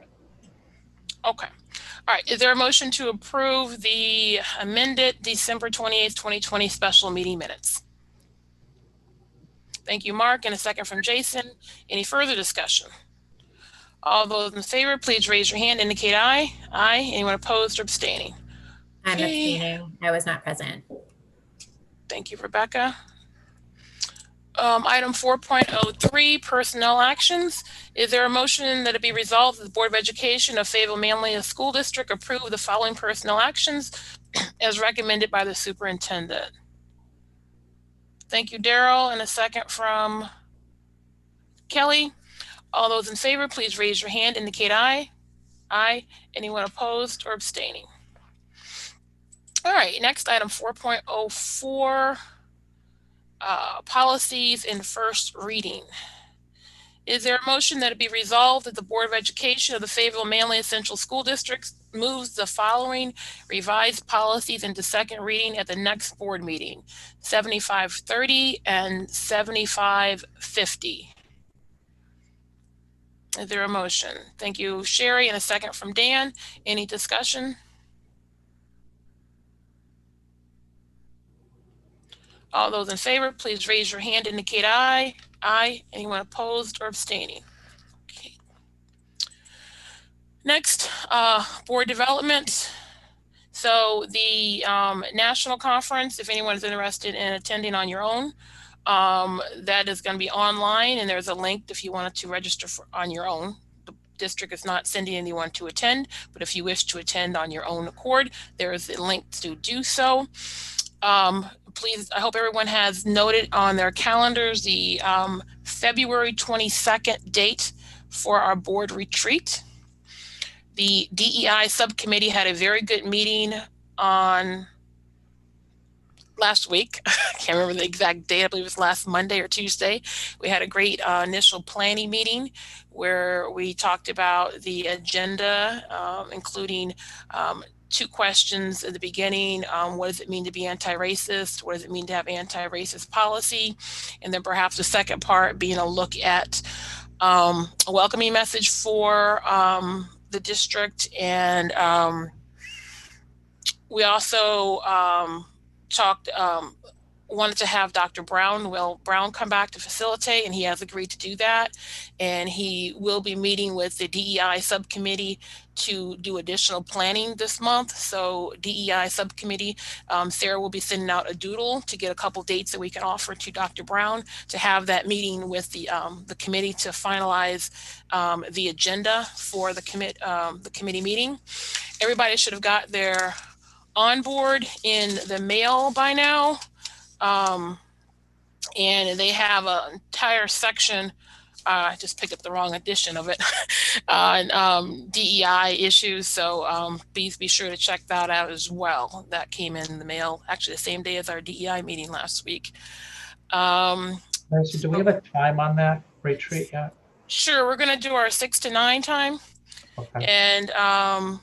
Okay. All right. Is there a motion to approve the amended December 28th, 2020 special meeting minutes? Thank you, Mark, and a second from Jason. Any further discussion? All those in favor, please raise your hand, indicate aye. Aye. Anyone opposed or abstaining? I'm abstaining. I was not present. Thank you, Rebecca. Item 4.03, personnel actions. Is there a motion that it be resolved that the Board of Education of Fayetteville-Manlius School District approve the following personnel actions as recommended by the superintendent? Thank you, Daryl, and a second from Kelly. All those in favor, please raise your hand, indicate aye. Aye. Anyone opposed or abstaining? All right, next item 4.04. Policies in first reading. Is there a motion that it be resolved that the Board of Education of the Fayetteville-Manlius Central School District moves the following revised policies into second reading at the next board meeting, 7530 and 7550? Is there a motion? Thank you, Sherry, and a second from Dan. Any discussion? All those in favor, please raise your hand, indicate aye. Aye. Anyone opposed or abstaining? Okay. Next, board development. So the national conference, if anyone is interested in attending on your own, that is going to be online, and there's a link if you wanted to register on your own. The district is not sending anyone to attend, but if you wish to attend on your own accord, there is a link to do so. Please, I hope everyone has noted on their calendars the February 22nd date for our board retreat. The DEI subcommittee had a very good meeting on last week. I can't remember the exact date. I believe it was last Monday or Tuesday. We had a great initial planning meeting where we talked about the agenda, including 2 questions at the beginning. What does it mean to be anti-racist? What does it mean to have anti-racist policy? And then perhaps the second part being a look at a welcoming message for the district. And we also wanted to have Dr. Brown come back to facilitate, and he has agreed to do that. And he will be meeting with the DEI subcommittee to do additional planning this month. So DEI subcommittee, Sarah will be sending out a doodle to get a couple dates that we can offer to Dr. Brown to have that meeting with the committee to finalize the agenda for the committee meeting. Everybody should have got their onboard in the mail by now. And they have an entire section, I just picked up the wrong edition of it, on DEI issues. So please be sure to check that out as well. That came in the mail actually the same day as our DEI meeting last week. Nancy, do we have a time on that retreat yet? Sure, we're going to do our 6 to 9 time. Okay. And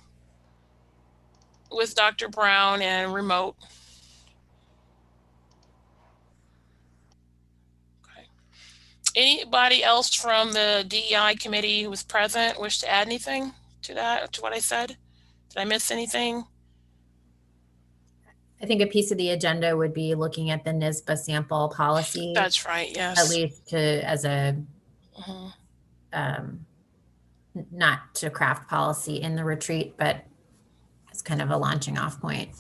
with Dr. Brown and remote. Okay. Anybody else from the DEI committee who was present wish to add anything to that, to what I said? Did I miss anything? I think a piece of the agenda would be looking at the NISBA sample policy. That's right, yes. At least as a, not to craft policy in the retreat, but as kind of a launching off point.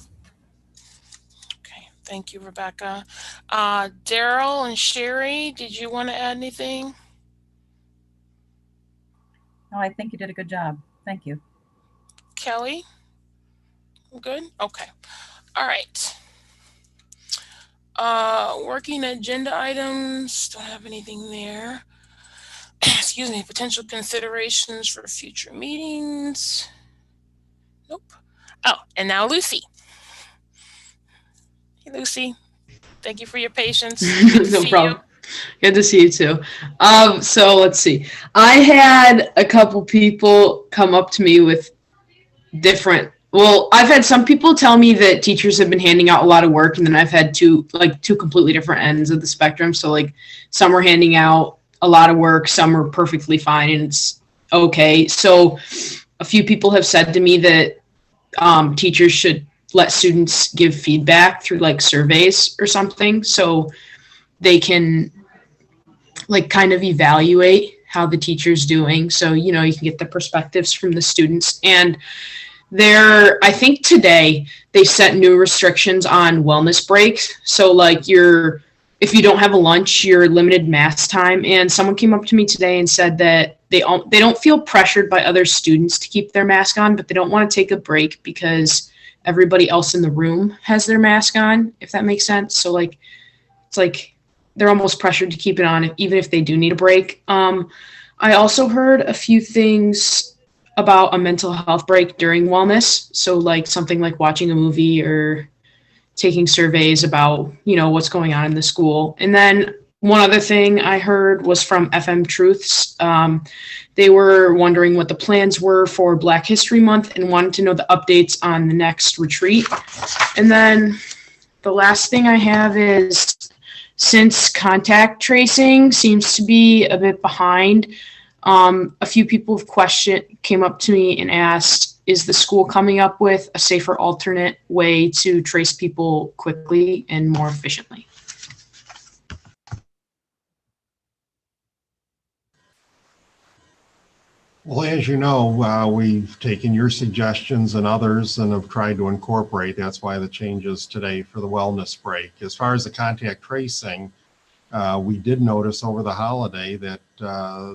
Okay, thank you, Rebecca. Daryl and Sherry, did you want to add anything? No, I think you did a good job. Thank you. Kelly? Good? Okay. All right. Working agenda items, don't have anything there. Excuse me, potential considerations for future meetings. Nope. Oh, and now Lucy. Hey, Lucy. Thank you for your patience. No problem. Good to see you too. So let's see. I had a couple people come up to me with different. Well, I've had some people tell me that teachers have been handing out a lot of work, and then I've had two completely different ends of the spectrum. So like some are handing out a lot of work, some are perfectly fine, and it's okay. So a few people have said to me that teachers should let students give feedback through like surveys or something, so they can like kind of evaluate how the teacher's doing. So, you know, you can get the perspectives from the students. And I think today they set new restrictions on wellness breaks. So like if you don't have a lunch, you're limited mass time. And someone came up to me today and said that they don't feel pressured by other students to keep their mask on, but they don't want to take a break because everybody else in the room has their mask on, if that makes sense. So like, it's like they're almost pressured to keep it on even if they do need a break. I also heard a few things about a mental health break during wellness. So like something like watching a movie or taking surveys about, you know, what's going on in the school. And then one other thing I heard was from FM Truths. They were wondering what the plans were for Black History Month and wanted to know the updates on the next retreat. And then the last thing I have is, since contact tracing seems to be a bit behind, a few people came up to me and asked, is the school coming up with a safer alternate way to trace people quickly and more efficiently? Well, as you know, we've taken your suggestions and others and have tried to incorporate. That's why the changes today for the wellness break. As far as the contact tracing, we did notice over the holiday that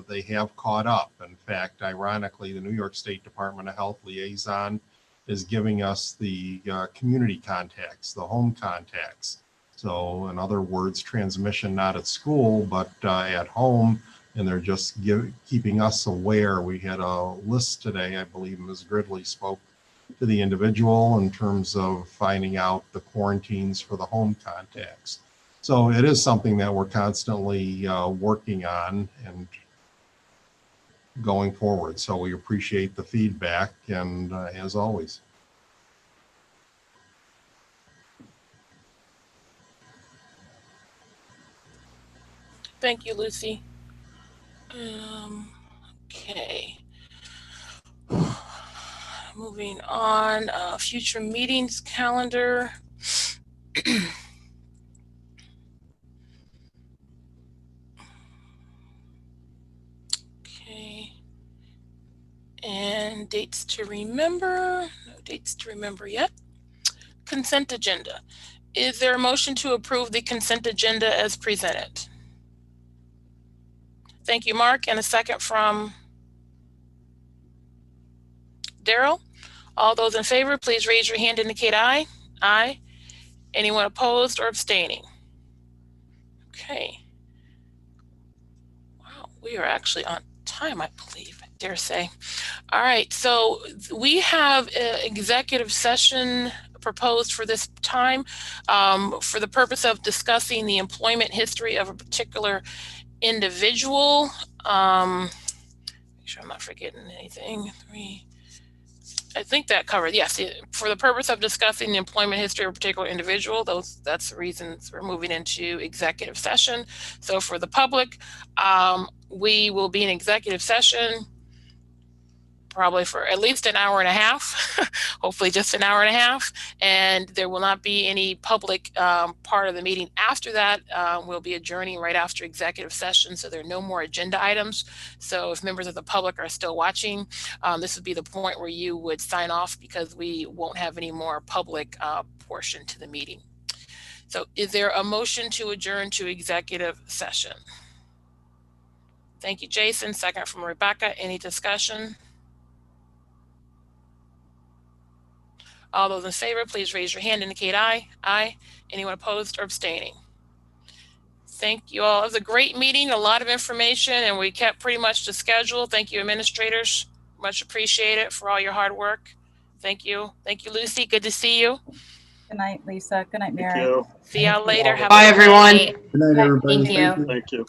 they have caught up. In fact, ironically, the New York State Department of Health liaison is giving us the community contacts, the home contacts. So in other words, transmission not at school, but at home. And they're just keeping us aware. We had a list today, I believe Ms. Gridley spoke to the individual in terms of finding out the quarantines for the home contacts. So it is something that we're constantly working on and going forward. So we appreciate the feedback, and as always. Thank you, Lucy. Okay. Moving on, future meetings calendar. Okay. And dates to remember. No dates to remember yet. Consent agenda. Is there a motion to approve the consent agenda as presented? Thank you, Mark. And a second from Daryl. All those in favor, please raise your hand, indicate aye. Aye. Anyone opposed or abstaining? Okay. Wow, we are actually on time, I believe, I dare say. All right, so we have an executive session proposed for this time for the purpose of discussing the employment history of a particular individual. Make sure I'm not forgetting anything. I think that covered, yes, for the purpose of discussing the employment history of a particular individual. That's the reasons we're moving into executive session. So for the public, we will be in executive session probably for at least an hour and a half, hopefully just an hour and a half. And there will not be any public part of the meeting after that. We'll be adjourning right after executive session, so there are no more agenda items. So if members of the public are still watching, this would be the point where you would sign off, because we won't have any more public portion to the meeting. So is there a motion to adjourn to executive session? Thank you, Jason. Second from Rebecca. Any discussion? All those in favor, please raise your hand, indicate aye. Aye. Anyone opposed or abstaining? Thank you all. It was a great meeting, a lot of information, and we kept pretty much to schedule. Thank you, administrators. Much appreciated for all your hard work. Thank you. Thank you, Lucy. Good to see you. Good night, Lisa. Good night, Mary. Thank you. See y'all later. Have Bye, a good everyone. night. Good night, everybody. Thank you. Thank you.